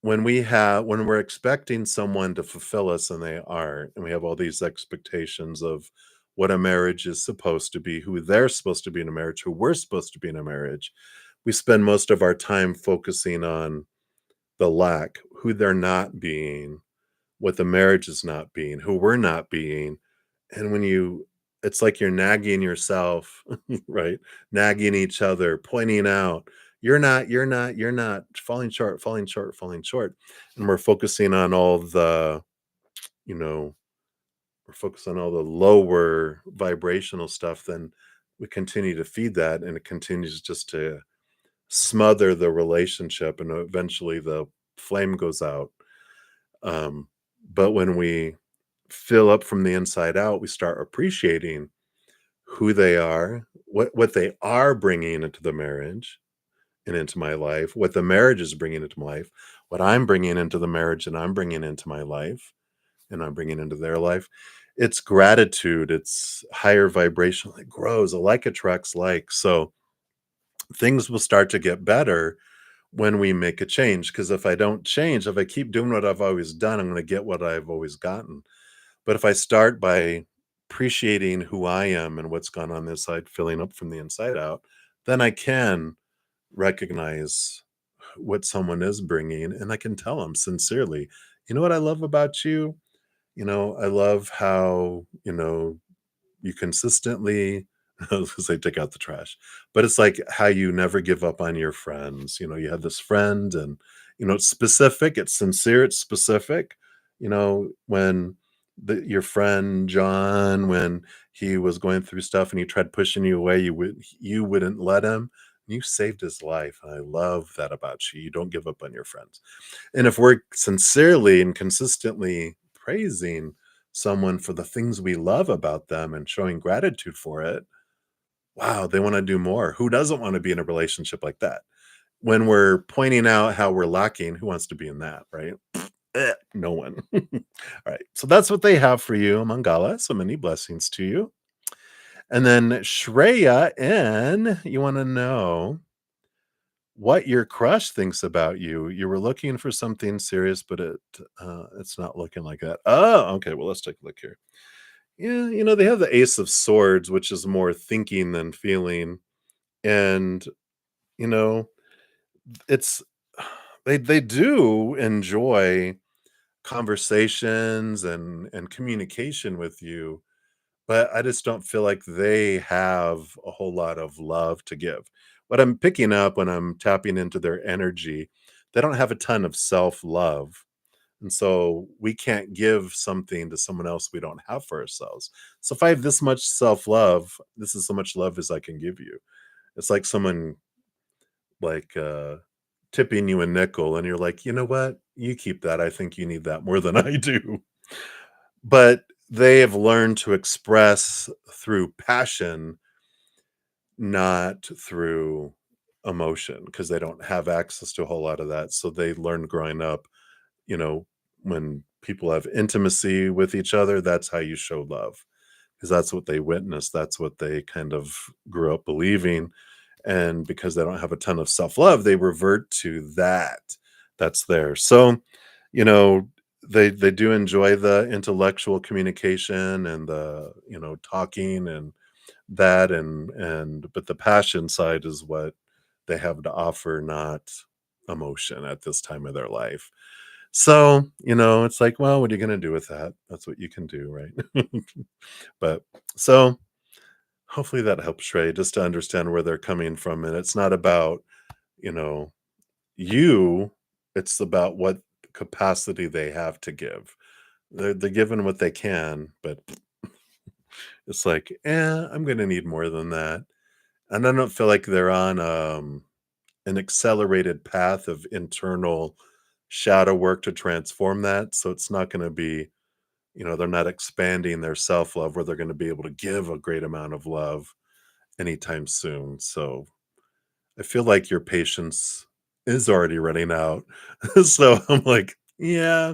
when we're expecting someone to fulfill us and they aren't, and we have all these expectations of what a marriage is supposed to be, who they're supposed to be in a marriage, who we're supposed to be in a marriage, we spend most of our time focusing on the lack, who they're not being, what the marriage is not being, who we're not being. And when you it's like you're nagging yourself, right? Nagging each other, pointing out, you're not, falling short, falling short, falling short. And we're focusing on all the, you know, we're focused on all the lower vibrational stuff, then we continue to feed that and it continues just to smother the relationship and eventually the flame goes out. Um, but when we fill up from the inside out, we start appreciating who they are, what they are bringing into the marriage and into my life, what the marriage is bringing into my life, what I'm bringing into the marriage and I'm bringing into my life and I'm bringing into their life. It's gratitude, it's higher vibration, it grows, like attracts like. So things will start to get better when we make a change. Because if I don't change, if I keep doing what I've always done, I'm going to get what I've always gotten. But if I start by appreciating who I am and what's gone on this side, filling up from the inside out, then I can recognize what someone is bringing and I can tell them sincerely, you know what I love about you? I love how, you consistently I was gonna say take out the trash, but it's like how you never give up on your friends. You have this friend and, it's specific, it's sincere, it's specific. When your friend John, when he was going through stuff and he tried pushing you away, you wouldn't let him. You saved his life. And I love that about you. You don't give up on your friends. And if we're sincerely and consistently praising someone for the things we love about them and showing gratitude for it, wow, they want to do more. Who doesn't want to be in a relationship like that? When we're pointing out how we're lacking, who wants to be in that, right? No one. All right. So that's what they have for you, Mangala. So many blessings to you. And then Shreya N, you want to know what your crush thinks about you. You were looking for something serious, but it's not looking like that. Oh, okay. Well, let's take a look here. Yeah, they have the Ace of Swords, which is more thinking than feeling. And, you know, it's they do enjoy conversations and communication with you, but I just don't feel like they have a whole lot of love to give. What I'm picking up when I'm tapping into their energy, they don't have a ton of self-love. And so we can't give something to someone else we don't have for ourselves. So if I have this much self-love, this is so much love as I can give you. It's like someone like tipping you a nickel and you're like, "You know what? You keep that. I think you need that more than I do." But they have learned to express through passion, not through emotion, because they don't have access to a whole lot of that. So they learned growing up, you know, when people have intimacy with each other, that's how you show love, because that's what they witnessed. That's what they kind of grew up believing. And because they don't have a ton of self-love, they revert to that. That's there. So, you know, they do enjoy the intellectual communication and the, talking and that and but the passion side is what they have to offer, not emotion at this time of their life. So, it's like, well, what are you gonna do with that? That's what you can do, right? But so hopefully that helps Trey just to understand where they're coming from. And it's not about, you know, you, it's about what capacity they have to give. They're given what they can, but it's like, I'm gonna need more than that. And I don't feel like they're on an accelerated path of internal shadow work to transform that. So it's not gonna be, they're not expanding their self-love where they're gonna be able to give a great amount of love anytime soon. So I feel like your patience is already running out. So I'm like, yeah,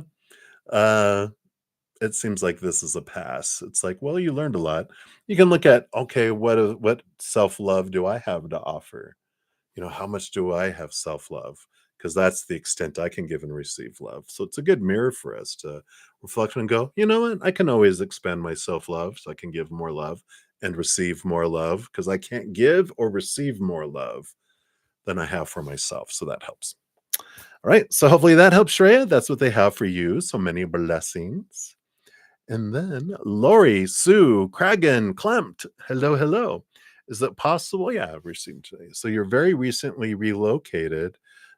uh, it seems like this is a pass. It's like, well, you learned a lot. You can look at, okay, what self-love do I have to offer? How much do I have self-love? Because that's the extent I can give and receive love. So it's a good mirror for us to reflect and go, you know what? I can always expand my self-love so I can give more love and receive more love because I can't give or receive more love than I have for myself. So that helps. All right. So hopefully that helps, Shreya. That's what they have for you. So many blessings. And then Lori, Sue, Kragan, Klempt. Hello, hello. Is it possible? Yeah, I've received today. So you're very recently relocated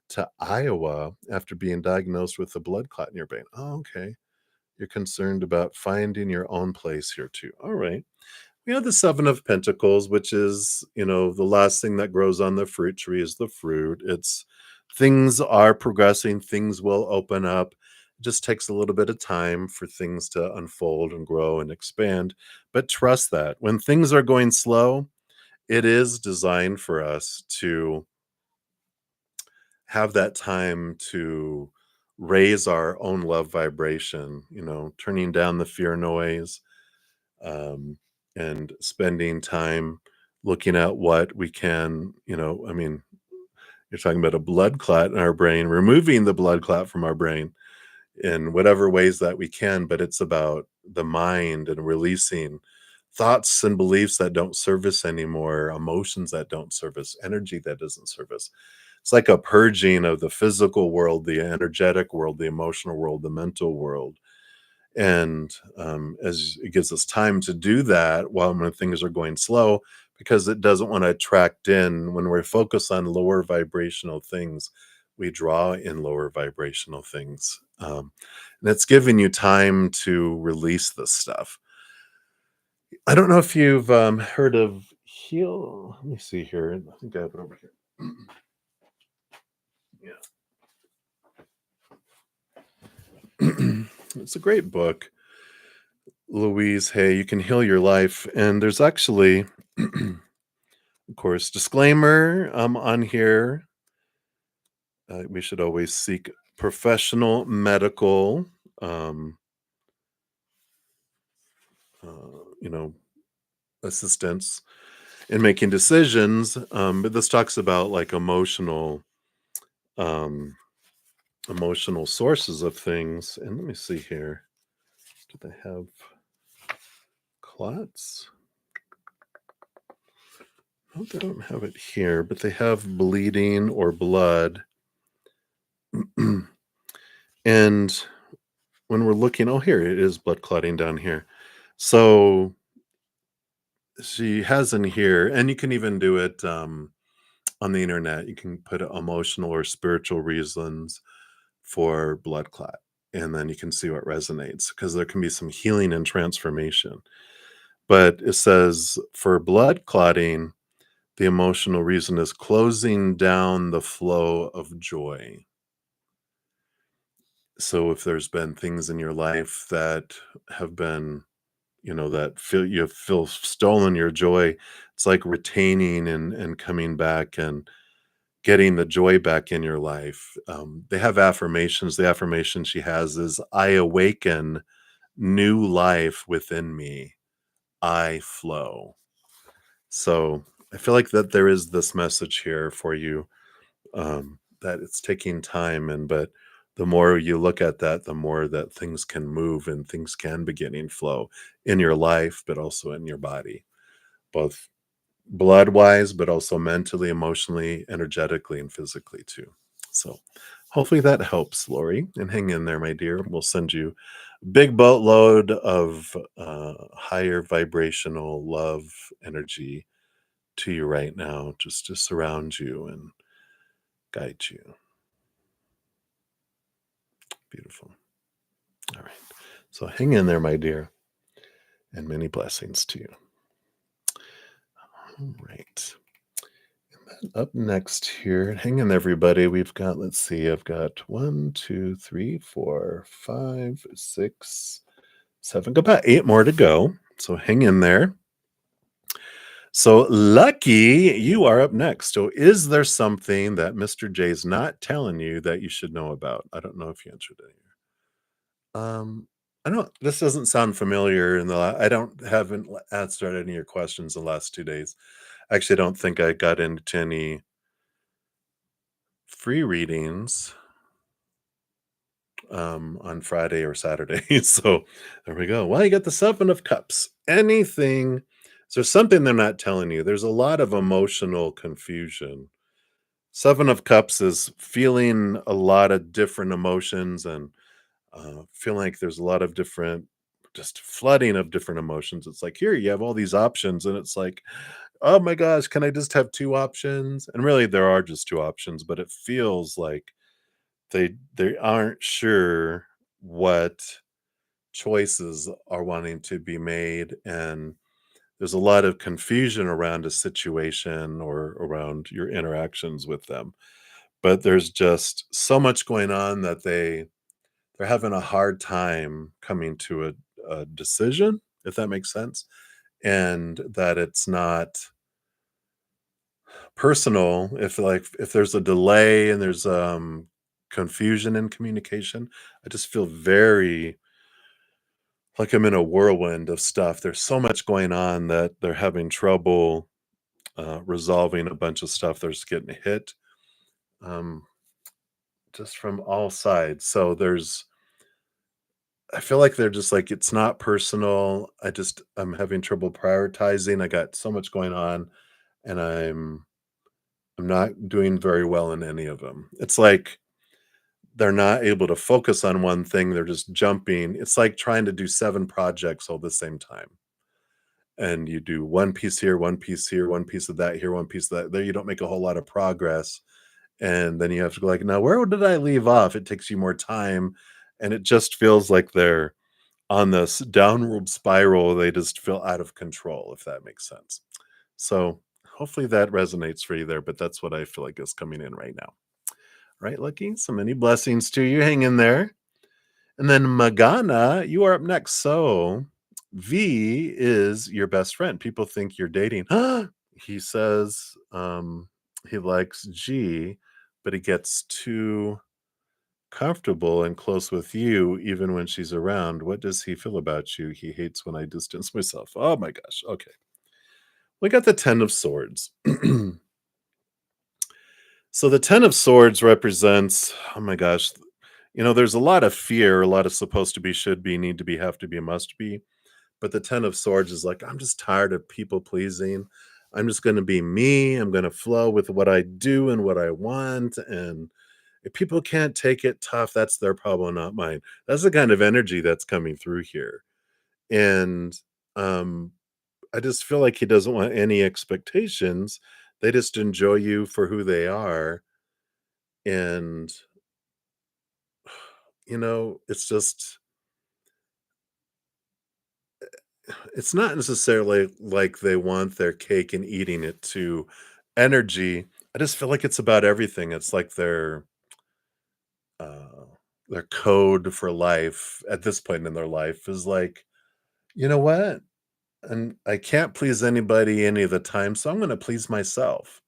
to Iowa after being diagnosed with a blood clot in your brain. Oh, okay. You're concerned about finding your own place here too. All right. We have the Seven of Pentacles, which is, the last thing that grows on the fruit tree is the fruit. It's things are progressing, things will open up. It just takes a little bit of time for things to unfold and grow and expand. But trust that when things are going slow, it is designed for us to have that time to raise our own love vibration, turning down the fear noise, and spending time looking at what we can, I mean, you're talking about a blood clot in our brain, removing the blood clot from our brain in whatever ways that we can, but it's about the mind and releasing thoughts and beliefs that don't serve us anymore, emotions that don't serve us, energy that doesn't serve us. It's like a purging of the physical world, the energetic world, the emotional world, the mental world. And as it gives us time to do that while when things are going slow, because it doesn't want to attract in when we're focused on lower vibrational things, we draw in lower vibrational things. And it's giving you time to release this stuff. I don't know if you've heard of heal. Let me see here. I think I have it over here. Yeah. It's a great book. Louise Hay, You Can Heal Your Life. And there's actually, of course, disclaimer on here. We should always seek professional medical, um, you know, assistance in making decisions. But this talks about like um, emotional sources of things. And let me see here. Do they have clots? Oh, they don't have it here, but they have bleeding or blood. And when we're looking, oh, here it is, blood clotting down here. So she has in here, and you can even do it on the internet. You can put emotional or spiritual reasons for blood clot, and then you can see what resonates because there can be some healing and transformation. But it says for blood clotting, the emotional reason is closing down the flow of joy. So if there's been things in your life that have been, that feel stolen your joy, it's like retaining and coming back and getting the joy back in your life. They have affirmations. The affirmation she has is, I awaken new life within me. I flow. So I feel like that there is this message here for you, that it's taking time, but the more you look at that, the more that things can move and things can begin and flow in your life, but also in your body. both blood wise, but also mentally, emotionally, energetically, and physically too. So hopefully that helps, Lori. And hang in there, my dear. We'll send you a big boatload of higher vibrational love energy to you right now, just to surround you and guide you. Beautiful. All right. So hang in there, my dear, and many blessings to you. All right. Up next here, hang in, everybody. We've got, let's see, I've got one, two, three, four, five, six, seven, about eight more to go. So hang in there. So, Lucky, you are up next. So, is there something that Mr. J's not telling you that you should know about? I don't know if you answered it. I don't. This doesn't sound familiar. I don't haven't answered any of your questions the last 2 days. Actually, I don't think I got into any free readings on Friday or Saturday. So there we go. Well, you got the Seven of Cups. Anything? Is there something they're not telling you? There's a lot of emotional confusion. Seven of Cups is feeling a lot of different emotions and feeling like there's a lot of different, just flooding of different emotions. It's like, here, you have all these options. And it's like, oh my gosh, can I just have two options? And really, there are just two options, but it feels like they aren't sure what choices are wanting to be made, and there's a lot of confusion around a situation or around your interactions with them, but there's just so much going on that they're having a hard time coming to a decision, if that makes sense, and that it's not personal. If there's a delay and there's confusion in communication, I just feel very like I'm in a whirlwind of stuff. There's so much going on that they're having trouble resolving a bunch of stuff that's getting hit, um, just from all sides. So I feel like they're just like, it's not personal. I'm having trouble prioritizing. I got so much going on, and I'm not doing very well in any of them. It's like they're not able to focus on one thing. They're just jumping. It's like trying to do seven projects all at the same time. And you do one piece here, one piece here, one piece of that here, one piece of that there. You don't make a whole lot of progress. And then you have to go like, now where did I leave off? It takes you more time. And it just feels like they're on this downward spiral. They just feel out of control, if that makes sense. So hopefully that resonates for you there, but that's what I feel like is coming in right now. Right, Lucky? So many blessings to you. Hang in there. And then Magana, you are up next. So V is your best friend. People think you're dating. He says he likes G, but he gets too comfortable and close with you even when she's around. What does he feel about you? He hates when I distance myself. Oh my gosh. Okay. We got the 10 of Swords. So the 10 of Swords represents, oh my gosh, there's a lot of fear, a lot of supposed to be, should be, need to be, have to be, must be. But the 10 of Swords is like, I'm just tired of people pleasing. I'm just going to be me. I'm going to flow with what I do and what I want. And if people can't take it tough, that's their problem, not mine. That's the kind of energy that's coming through here. And um, I just feel like he doesn't want any expectations. They just enjoy you for who they are. And, it's just, it's not necessarily like they want their cake and eating it to energy. I just feel like it's about everything. It's like uh their code for life at this point in their life is like, you know what? And I can't please anybody any of the time, so I'm going to please myself.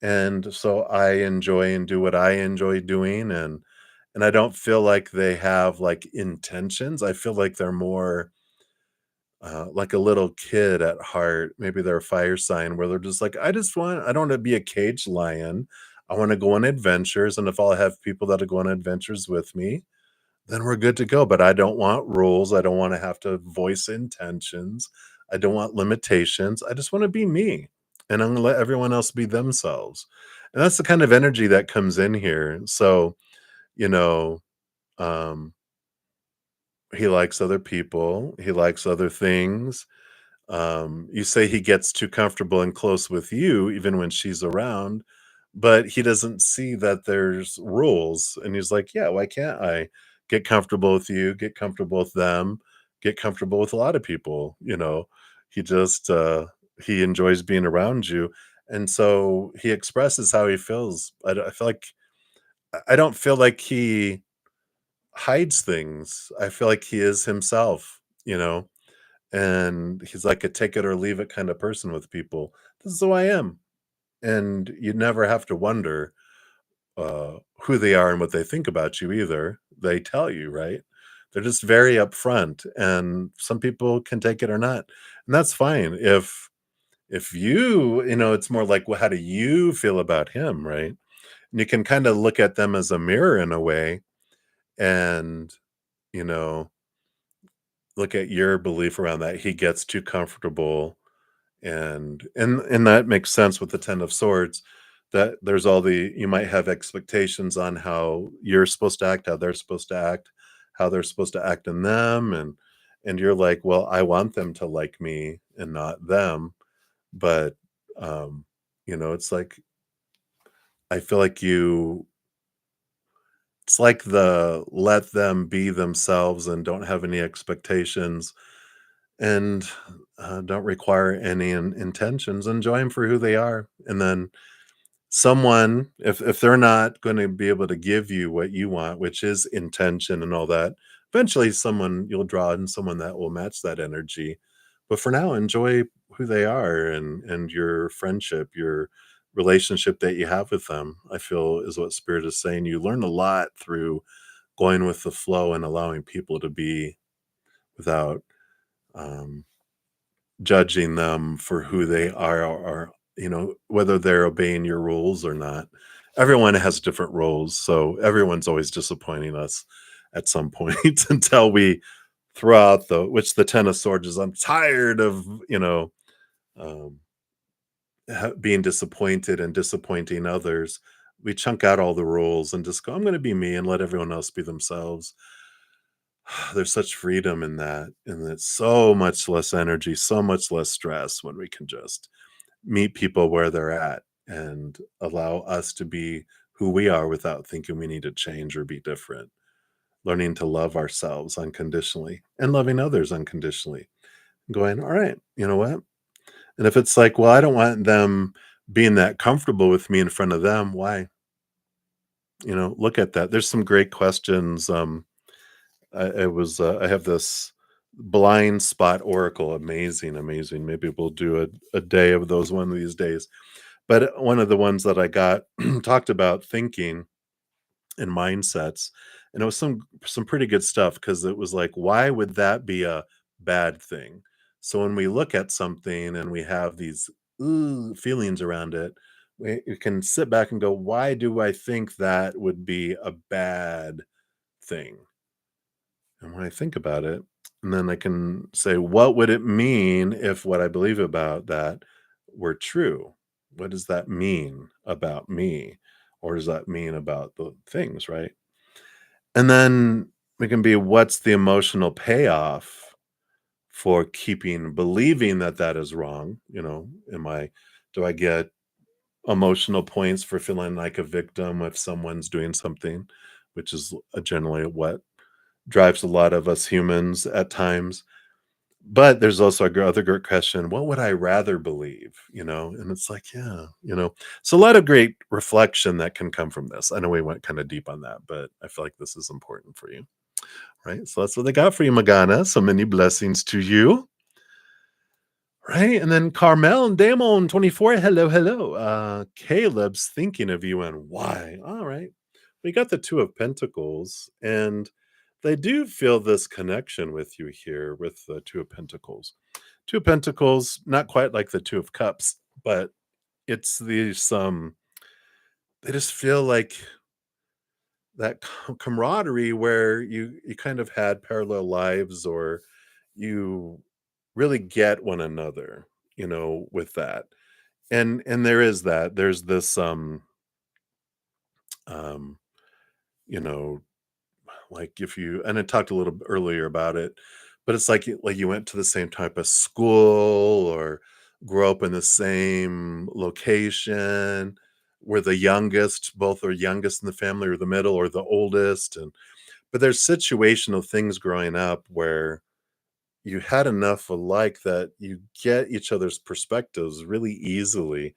And so I enjoy and do what I enjoy doing, and I don't feel like they have like intentions. I feel like they're more like a little kid at heart. Maybe they're a fire sign where they're just like, I don't want to be a caged lion. I want to go on adventures. And if I'll have people that go on adventures with me, then we're good to go. But I don't want rules. I don't want to have to voice intentions. I don't want limitations. I just want to be me. And I'm going to let everyone else be themselves. And that's the kind of energy that comes in here. So, you know, um, he likes other people, he likes other things. You say he gets too comfortable and close with you even when she's around, but he doesn't see that there's rules. And he's like, yeah, why can't I get comfortable with you, get comfortable with them, get comfortable with a lot of people? He just, he enjoys being around you. And so he expresses how he feels. I feel like, I don't feel like he hides things. I feel like he is himself, and he's like a take it or leave it kind of person with people. This is who I am. And you never have to wonder who they are and what they think about you either. They tell you, right? They're just very upfront, and some people can take it or not. And that's fine. If it's more like, well, how do you feel about him, right? And you can kind of look at them as a mirror in a way, and you know, look at your belief around that. He gets too comfortable, and that makes sense with the 10 of swords, that there's all the you might have expectations on how you're supposed to act, how they're supposed to act, how they're supposed to act in them, and you're like, well, I want them to like me and not them. But um it's like, I feel like you it's like the let them be themselves and don't have any expectations, and don't require any intentions. Enjoy them for who they are, and then someone, if they're not going to be able to give you what you want, which is intention and all that, eventually someone you'll draw in someone that will match that energy. But for now, enjoy who they are, and your friendship, your relationship that you have with them, I feel, is what spirit is saying. You learn a lot through going with the flow and allowing people to be, without um judging them for who they are, or whether they're obeying your rules or not. Everyone has different roles, so everyone's always disappointing us at some point until we throw out the 10 of swords is, I'm tired of um, being disappointed and disappointing others. We chunk out all the rules and just go, I'm going to be me and let everyone else be themselves. There's such freedom in that, and it's so much less energy, so much less stress when we can just meet people where they're at and allow us to be who we are without thinking we need to change or be different. Learning to love ourselves unconditionally and loving others unconditionally. Going, all right, you know what? And if it's like, well, I don't want them being that comfortable with me in front of them, why? Look at that. There's some great questions. I have this blind spot oracle. Amazing, amazing. Maybe we'll do a day of those one of these days. But one of the ones that I got talked about thinking and mindsets, and it was some pretty good stuff, because it was like, why would that be a bad thing? So when we look at something and we have these "ooh" feelings around it, we can sit back and go, why do I think that would be a bad thing? And when I think about it, and then I can say, what would it mean if what I believe about that were true? What does that mean about me? Or does that mean about the things, right? And then we can be, what's the emotional payoff for keeping believing that that is wrong? Do I get emotional points for feeling like a victim if someone's doing something, which is generally what drives a lot of us humans at times. But there's also other great question, what would I rather believe? And it's like, yeah, so a lot of great reflection that can come from this. I know we went kind of deep on that, but I feel like this is important for you, right? So that's what they got for you, Magana. So many blessings to you. Right, and then Carmel and Damon 24, hello, hello. Caleb's thinking of you and why. All right. We got the 2 of Pentacles, and they do feel this connection with you here with the 2 of Pentacles. 2 of Pentacles, not quite like the 2 of Cups, but it's these they just feel like that camaraderie where you kind of had parallel lives, or you really get one another, with that. And there is that. There's this um, you know, like if you and I talked a little bit earlier about it, but it's like you went to the same type of school or grew up in the same location, were the youngest, both are youngest in the family or the middle or the oldest. And but there's situational things growing up where you had enough alike that you get each other's perspectives really easily.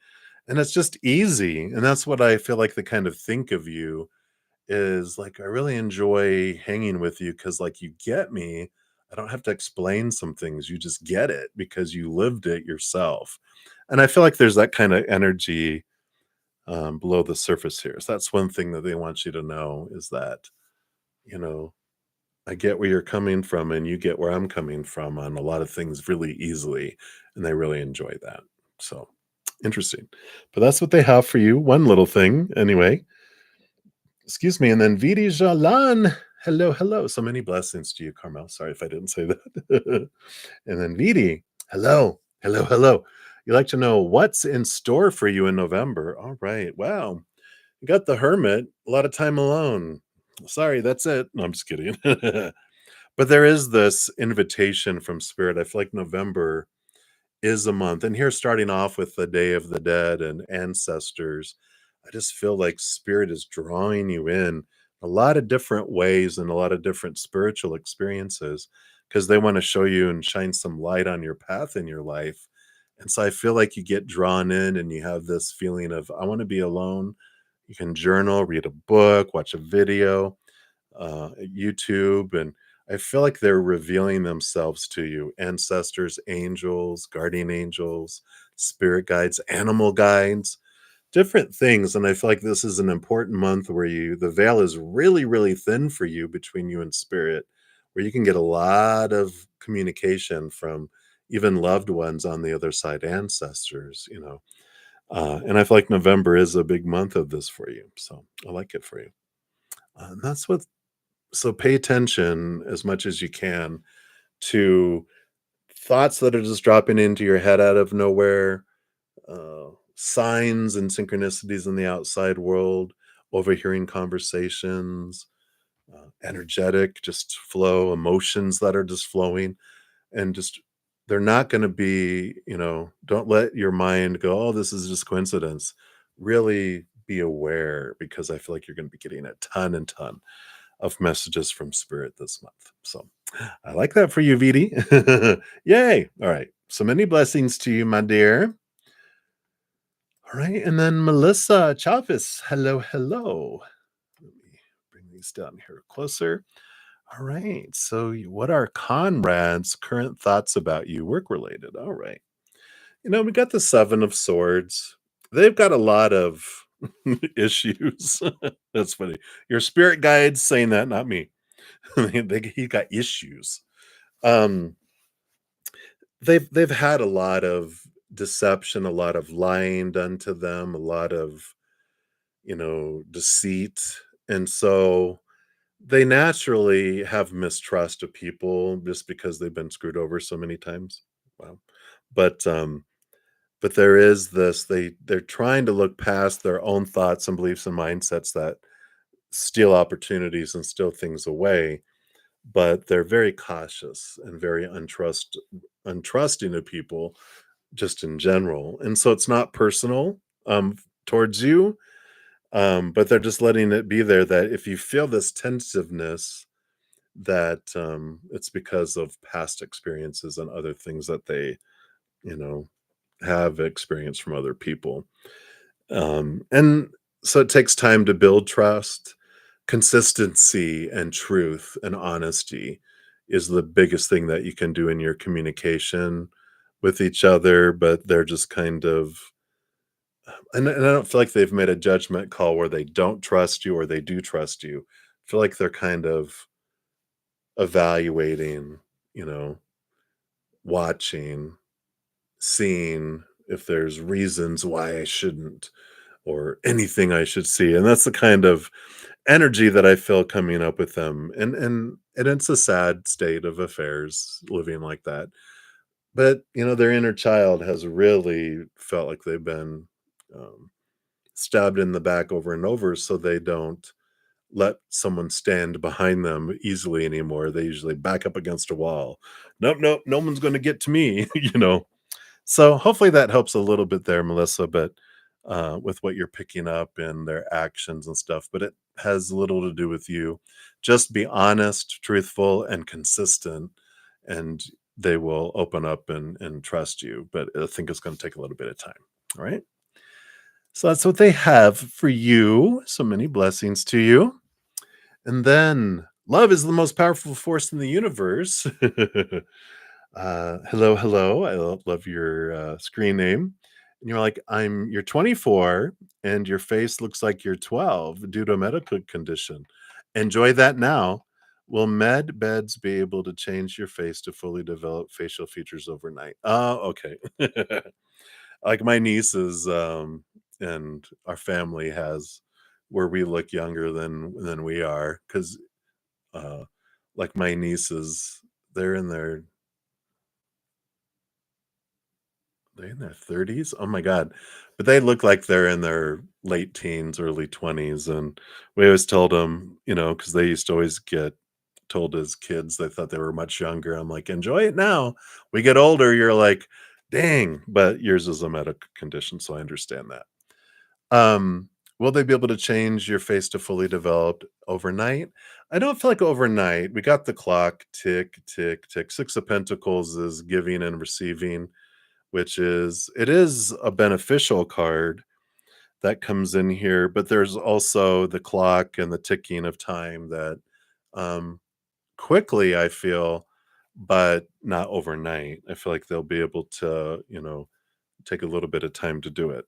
And it's just easy. And that's what I feel like they kind of think of you is like, I really enjoy hanging with you because, like, you get me. I don't have to explain some things. You just get it because you lived it yourself. And I feel like there's that kind of energy below the surface here. So that's one thing that they want you to know is that, you know, I get where you're coming from and you get where I'm coming from on a lot of things really easily. And they really enjoy that. So interesting. But that's what they have for you. One little thing, anyway. Excuse me, and then Vidi Jalan. Hello, hello. So many blessings to you, Carmel. Sorry if I didn't say that. And then Vidi, hello, hello, hello. You like to know what's in store for you in November? All right. Wow. You got the hermit, a lot of time alone. Sorry, that's it. No, I'm just kidding. But there is this invitation from Spirit. I feel like November is a month. And here, starting off with the Day of the Dead and ancestors, I just feel like Spirit is drawing you in a lot of different ways and a lot of different spiritual experiences because they want to show you and shine some light on your path in your life. And so I feel like you get drawn in and you have this feeling of, I want to be alone. You can journal, read a book, watch a video, YouTube, and I feel like they're revealing themselves to you ancestors, angels, guardian angels, spirit guides, animal guides, different things. And I feel like this is an important month where the veil is really, really thin for you between you and spirit, where you can get a lot of communication from even loved ones on the other side, ancestors. And I feel like November is a big month of this for you. So I like it for you. And that's what so pay attention as much as you can to thoughts that are just dropping into your head out of nowhere, signs and synchronicities in the outside world, overhearing conversations, energetic, just flow, emotions that are just flowing, and just they're not going to be, don't let your mind go, oh, this is just coincidence. Really be aware because I feel like you're going to be getting a ton and ton of messages from spirit this month. So I like that for you, Vidi. Yay. All right. So many blessings to you, my dear. All right. And then Melissa Chavez. Hello, hello. Let me bring these down here closer. All right. So, what are Conrad's current thoughts about you, work related? All right. We got the Seven of Swords. They've got a lot of issues. That's funny. Your spirit guide's saying that, not me. He got issues. Um, they've had a lot of deception, a lot of lying done to them, a lot of deceit, and so they naturally have mistrust of people just because they've been screwed over so many times. Wow, but there is this they're trying to look past their own thoughts and beliefs and mindsets that steal opportunities and steal things away, but they're very cautious and very untrusting of people just in general. And so it's not personal towards you, but they're just letting it be there that if you feel this tentativeness, that it's because of past experiences and other things that they, you know, have experienced from other people. And so it takes time to build trust. Consistency and truth and honesty is the biggest thing that you can do in your communication with each other, but they're just kind of and I don't feel like they've made a judgment call where they don't trust you or they do trust you. I feel like they're kind of evaluating, you know, watching, seeing if there's reasons why I shouldn't or anything I should see. And that's the kind of energy that I feel coming up with them. And it's a sad state of affairs living like that. But, their inner child has really felt like they've been, um, stabbed in the back over and over, so they don't let someone stand behind them easily anymore. They usually back up against a wall. "Nope, nope, no one's gonna get to me," you know? So, hopefully that helps a little bit there, Melissa, but, with what you're picking up and their actions and stuff, but it has little to do with you. Just be honest, truthful, and consistent, and they will open up and trust you, but I think it's gonna take a little bit of time, alright? So that's what they have for you, so many blessings to you. And then, love is the most powerful force in the universe. Hello, hello. I love your screen name. And you're like, you're 24 and your face looks like you're 12 due to a medical condition. Enjoy that now. Will med beds be able to change your face to fully develop facial features overnight? Oh, okay. Like my nieces, and our family has where we look younger than we are, 'cause, like my nieces, they're in their they in their 30s? Oh my god. But they look like they're in their late teens, early 20s, and we always told them, because they used to always get told as kids they thought they were much younger. I'm like, "Enjoy it now. We get older, you're like, 'Dang,' but yours is a medical condition, so I understand that." Will they be able to change your face to fully developed overnight? I don't feel like overnight. We got the clock, tick, tick, tick. Six of Pentacles is giving and receiving, which it is a beneficial card that comes in here, but there's also the clock and the ticking of time that um quickly, I feel, but not overnight. I feel like they'll be able to, take a little bit of time to do it.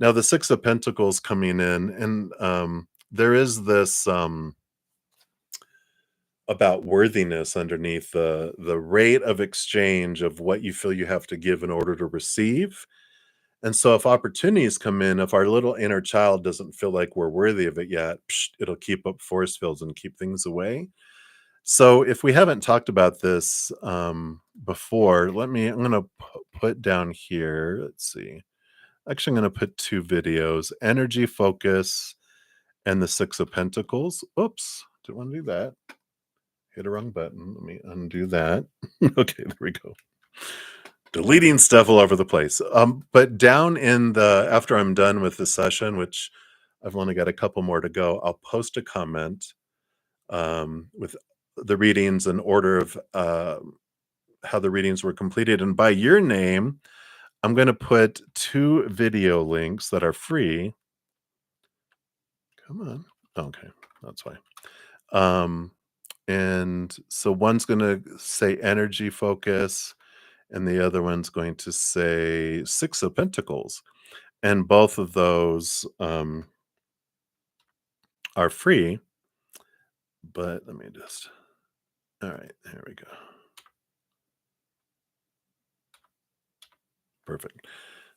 Now, the Six of Pentacles coming in, and there is this about worthiness underneath the rate of exchange of what you feel you have to give in order to receive. And so, if opportunities come in, if our little inner child doesn't feel like we're worthy of it yet, it'll keep up force fields and keep things away. So, if we haven't talked about this before, I'm going to put down here. Let's see. Actually, I'm going to put two videos: energy focus and the Six of Pentacles. Oops, didn't want to do that. Hit a wrong button. Let me undo that. Okay, there we go. Deleting stuff all over the place. But down in after I'm done with the session, which I've only got a couple more to go, I'll post a comment with the readings in order of how the readings were completed. And by your name, I'm going to put two video links that are free. Come on. Okay, that's why. Um, and so one's going to say energy focus, and the other one's going to say Six of Pentacles. And both of those are free. But let me just. All right, here we go. Perfect.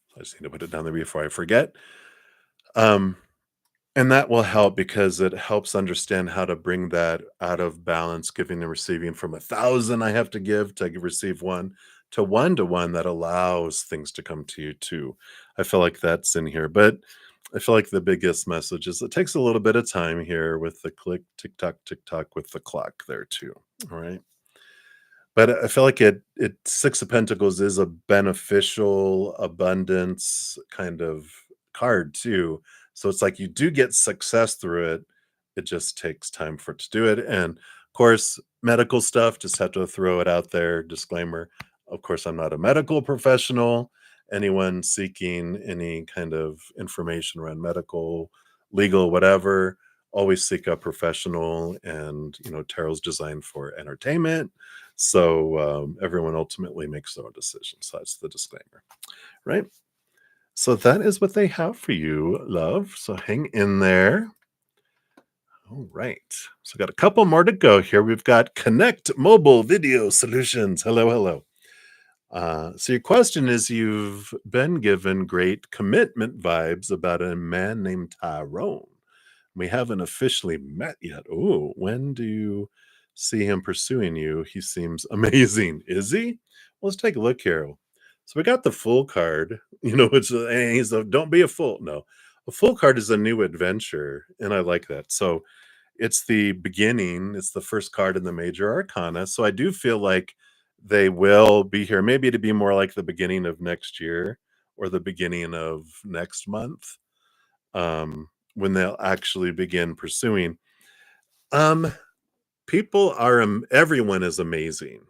So I just need to put it down there before I forget. Um, And that will help because it helps understand how to bring that out of balance, giving and receiving from 1,000 I have to give to receive one to one that allows things to come to you too. I feel like that's in here, but I feel like the biggest message is it takes a little bit of time here with the click, tick tock with the clock there too. All right. But I feel like it Six of Pentacles is a beneficial abundance kind of card too. So it's like you do get success through it. It just takes time for it to do it. And of course, medical stuff, just have to throw it out there. Disclaimer. Of course, I'm not a medical professional. Anyone seeking any kind of information around medical, legal, whatever, always seek a professional. And tarot's designed for entertainment, so everyone ultimately makes their own decisions. So that's the disclaimer, right? So that is what they have for you, love. So hang in there. All right. So got a couple more to go here. We've got Connect Mobile Video Solutions. Hello, hello. So your question is, you've been given great commitment vibes about a man named Tyrone. We haven't officially met yet. Oh, when do you see him pursuing you. He seems amazing. Is he? Well, let's take a look here. So we got the Fool card, which and he's a don't be a fool. No, a Fool card is a new adventure, and I like that. So it's the beginning. It's the first card in the major arcana. So I do feel like they will be here, maybe to be more like the beginning of next year or the beginning of next month, when they'll actually begin pursuing. Um, People are everyone is amazing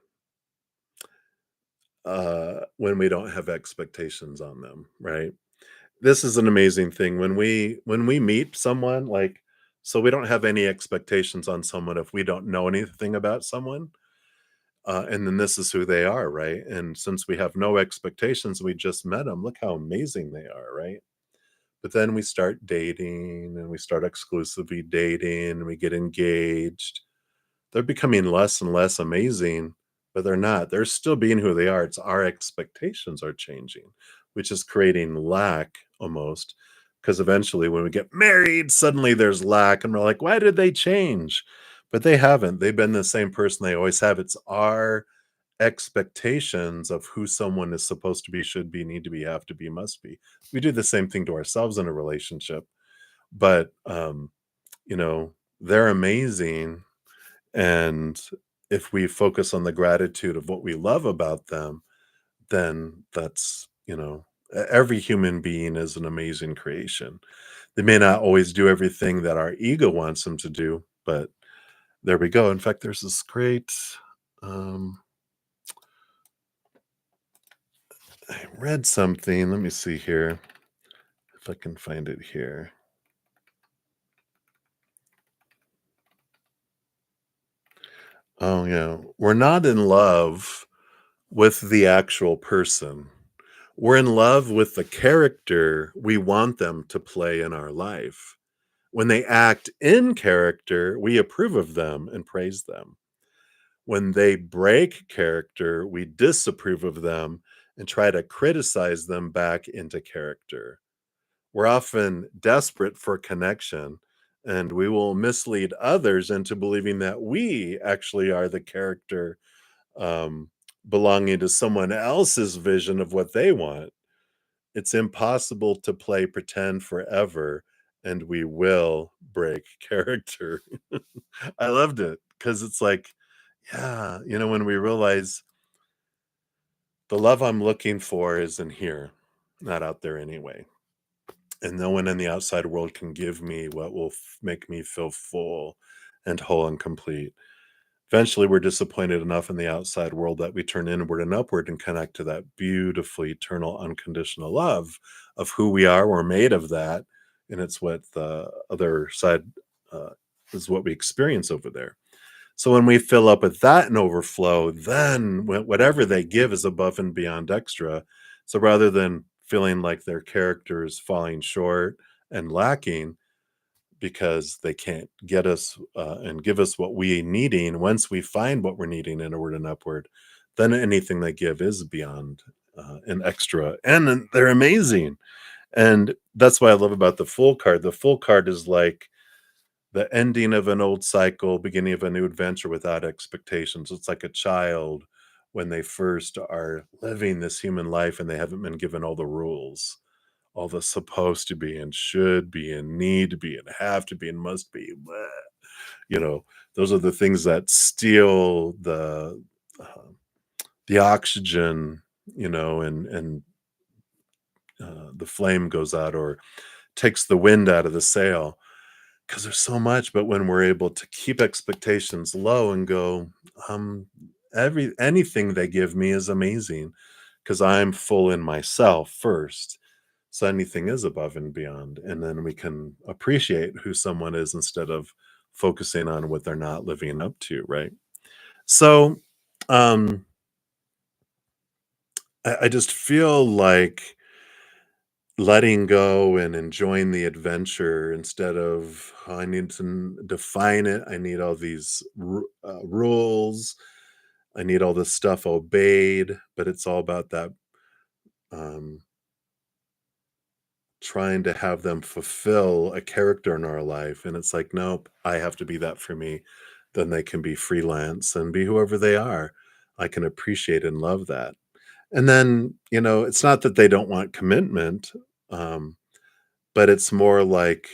when we don't have expectations on them, right? This is an amazing thing when we meet someone, like, so we don't have any expectations on someone if we don't know anything about someone, and then this is who they are, right? And since we have no expectations, we just met them. Look how amazing they are, right? But then we start dating and we start exclusively dating and we get engaged. They're becoming less and less amazing, but they're not. They're still being who they are. It's our expectations are changing, which is creating lack almost. Because eventually, when we get married, suddenly there's lack, and we're like, why did they change? But they haven't. They've been the same person they always have. It's our expectations of who someone is supposed to be, should be, need to be, have to be, must be. We do the same thing to ourselves in a relationship, but you know, they're amazing, and if we focus on the gratitude of what we love about them, then that's, every human being is an amazing creation. They may not always do everything that our ego wants them to do, but there we go. In fact, there's this great, um, I read something. Let me see here if I can find it here. Oh, yeah. We're not in love with the actual person. We're in love with the character we want them to play in our life. When they act in character, we approve of them and praise them. When they break character, we disapprove of them and try to criticize them back into character. We're often desperate for connection, and we will mislead others into believing that we actually are the character, um, belonging to someone else's vision of what they want. It's impossible to play pretend forever, and we will break character. I loved it because it's like, yeah, when we realize the love I'm looking for is in here, not out there anyway. And no one in the outside world can give me what will make me feel full and whole and complete. Eventually, we're disappointed enough in the outside world that we turn inward and upward and connect to that beautiful, eternal, unconditional love of who we are. We're made of that. And it's what the other side uh, is what we experience over there. So when we fill up with that and overflow, then whatever they give is above and beyond extra. So rather than feeling like their character is falling short and lacking, because they can't get us and give us what we needing. Once we find what we're needing inward and upward, then anything they give is beyond and extra, and then they're amazing. And that's what I love about the Full card. The Full card is like the ending of an old cycle, beginning of a new adventure without expectations. It's like a child when they first are living this human life and they haven't been given all the rules, all the supposed to be and should be and need to be and have to be and must be. Bleh. You know, those are the things that steal uh, the oxygen, and the flame goes out or takes the wind out of the sail because there's so much. But when we're able to keep expectations low and go, um, anything they give me is amazing because I'm full in myself first. So anything is above and beyond. And then we can appreciate who someone is instead of focusing on what they're not living up to, right? So um I just feel like letting go and enjoying the adventure instead of, "Oh, I need to define it. I need all these rules. I need all this stuff obeyed." But it's all about that, um, trying to have them fulfill a character in our life. And it's like, nope, I have to be that for me. then they can be freelance and be whoever they are. I can appreciate and love that. And then, it's not that they don't want commitment, um, but it's more like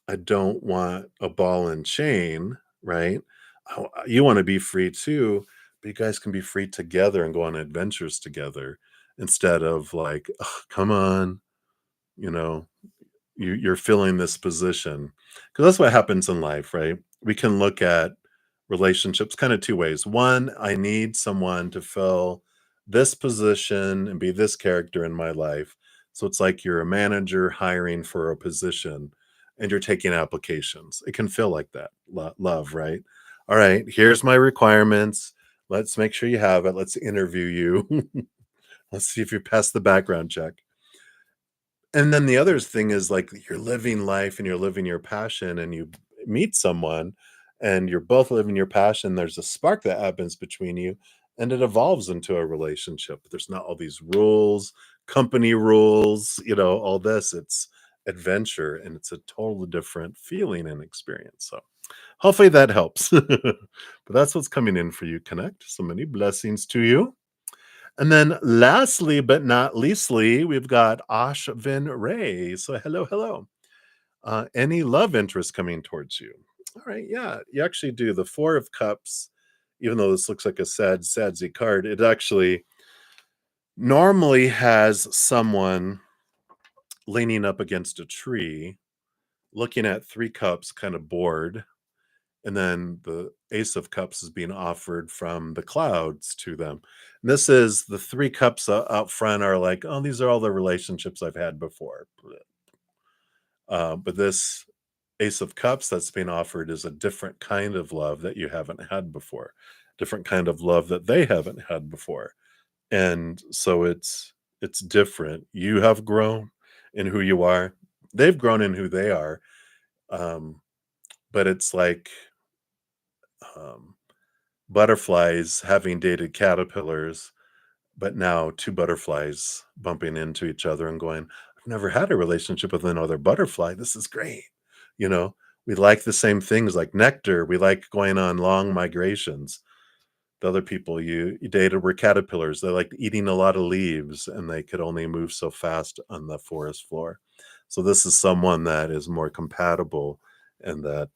I don't want a ball and chain, right? You want to be free too, but you guys can be free together and go on adventures together instead of like, "Ugh, come on, you know, you're filling this position." Because that's what happens in life, right? We can look at relationships kind of two ways. One, I need someone to fill this position and be this character in my life. So it's like you're a manager hiring for a position and you're taking applications. It can feel like that. Love, right? All right, here's my requirements. Let's make sure you have it. Let's interview you. Let's see if you pass the background check. And then the other thing is, like, you're living life and you're living your passion and you meet someone and you're both living your passion, there's a spark that happens between you and it evolves into a relationship. There's not all these rules, company rules, all this. It's adventure and it's a totally different feeling and experience. So hopefully that helps. But that's what's coming in for you, Connect. So many blessings to you. And then lastly, but not leastly, we've got Ashvin Ray. So hello, hello. Any love interest coming towards you? All right, yeah, you actually do. The Four of Cups, even though this looks like a sadsy card, it actually normally has someone leaning up against a tree, looking at three cups, kind of bored. And then the Ace of Cups is being offered from the clouds to them. And this is the three cups out front are like, oh, these are all the relationships I've had before. But this Ace of Cups that's being offered is a different kind of love that you haven't had before, different kind of love that they haven't had before. And so it's different. You have grown in who you are. They've grown in who they are. Um, but it's like um, butterflies having dated caterpillars, but now two butterflies bumping into each other and going, I've never had a relationship with another butterfly. This is great. You know, we like the same things like nectar. We like going on long migrations. The other people you dated were caterpillars. They liked eating a lot of leaves and they could only move so fast on the forest floor. So this is someone that is more compatible and that,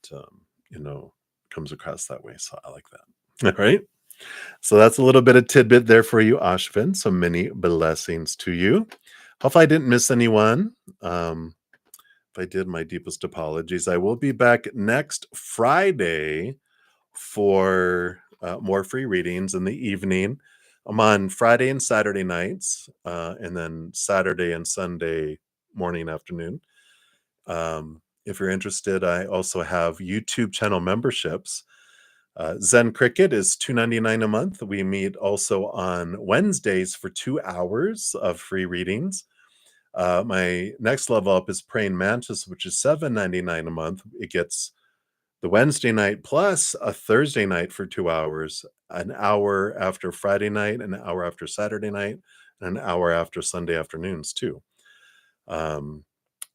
comes across that way. So I like that. All right. So that's a little bit of tidbit there for you, Ashvin. So many blessings to you. Hopefully, I didn't miss anyone. If I did, my deepest apologies. I will be back next Friday for more free readings in the evening. I'm on Friday and Saturday nights, and then Saturday and Sunday morning, afternoon. If you're interested, I also have YouTube channel memberships. Zen Cricket is $2.99 a month. We meet also on Wednesdays for 2 hours of free readings. My next level up is Praying Mantis, which is $7.99 a month. It gets the Wednesday night plus a Thursday night for 2 hours, an hour after Friday night, an hour after Saturday night, and an hour after Sunday afternoons too. Um,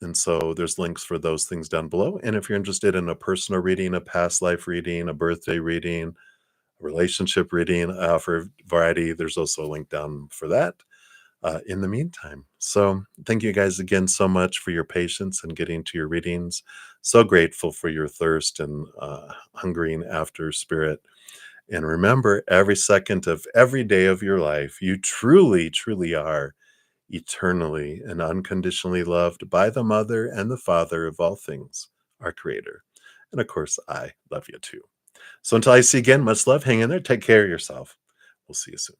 and so there's links for those things down below. And if you're interested in a personal reading, a past life reading, a birthday reading, relationship reading, for variety. There's also a link down for that in the meantime. So thank you guys again so much for your patience and getting to your readings. So grateful for your thirst and hungering after spirit. And remember, every second of every day of your life, you truly, truly are eternally and unconditionally loved by the Mother and the Father of all things, our Creator. And of course, I love you too. So until I see you again, much love. Hang in there. Take care of yourself. We'll see you soon.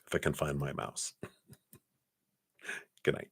If I can find my mouse. Good night.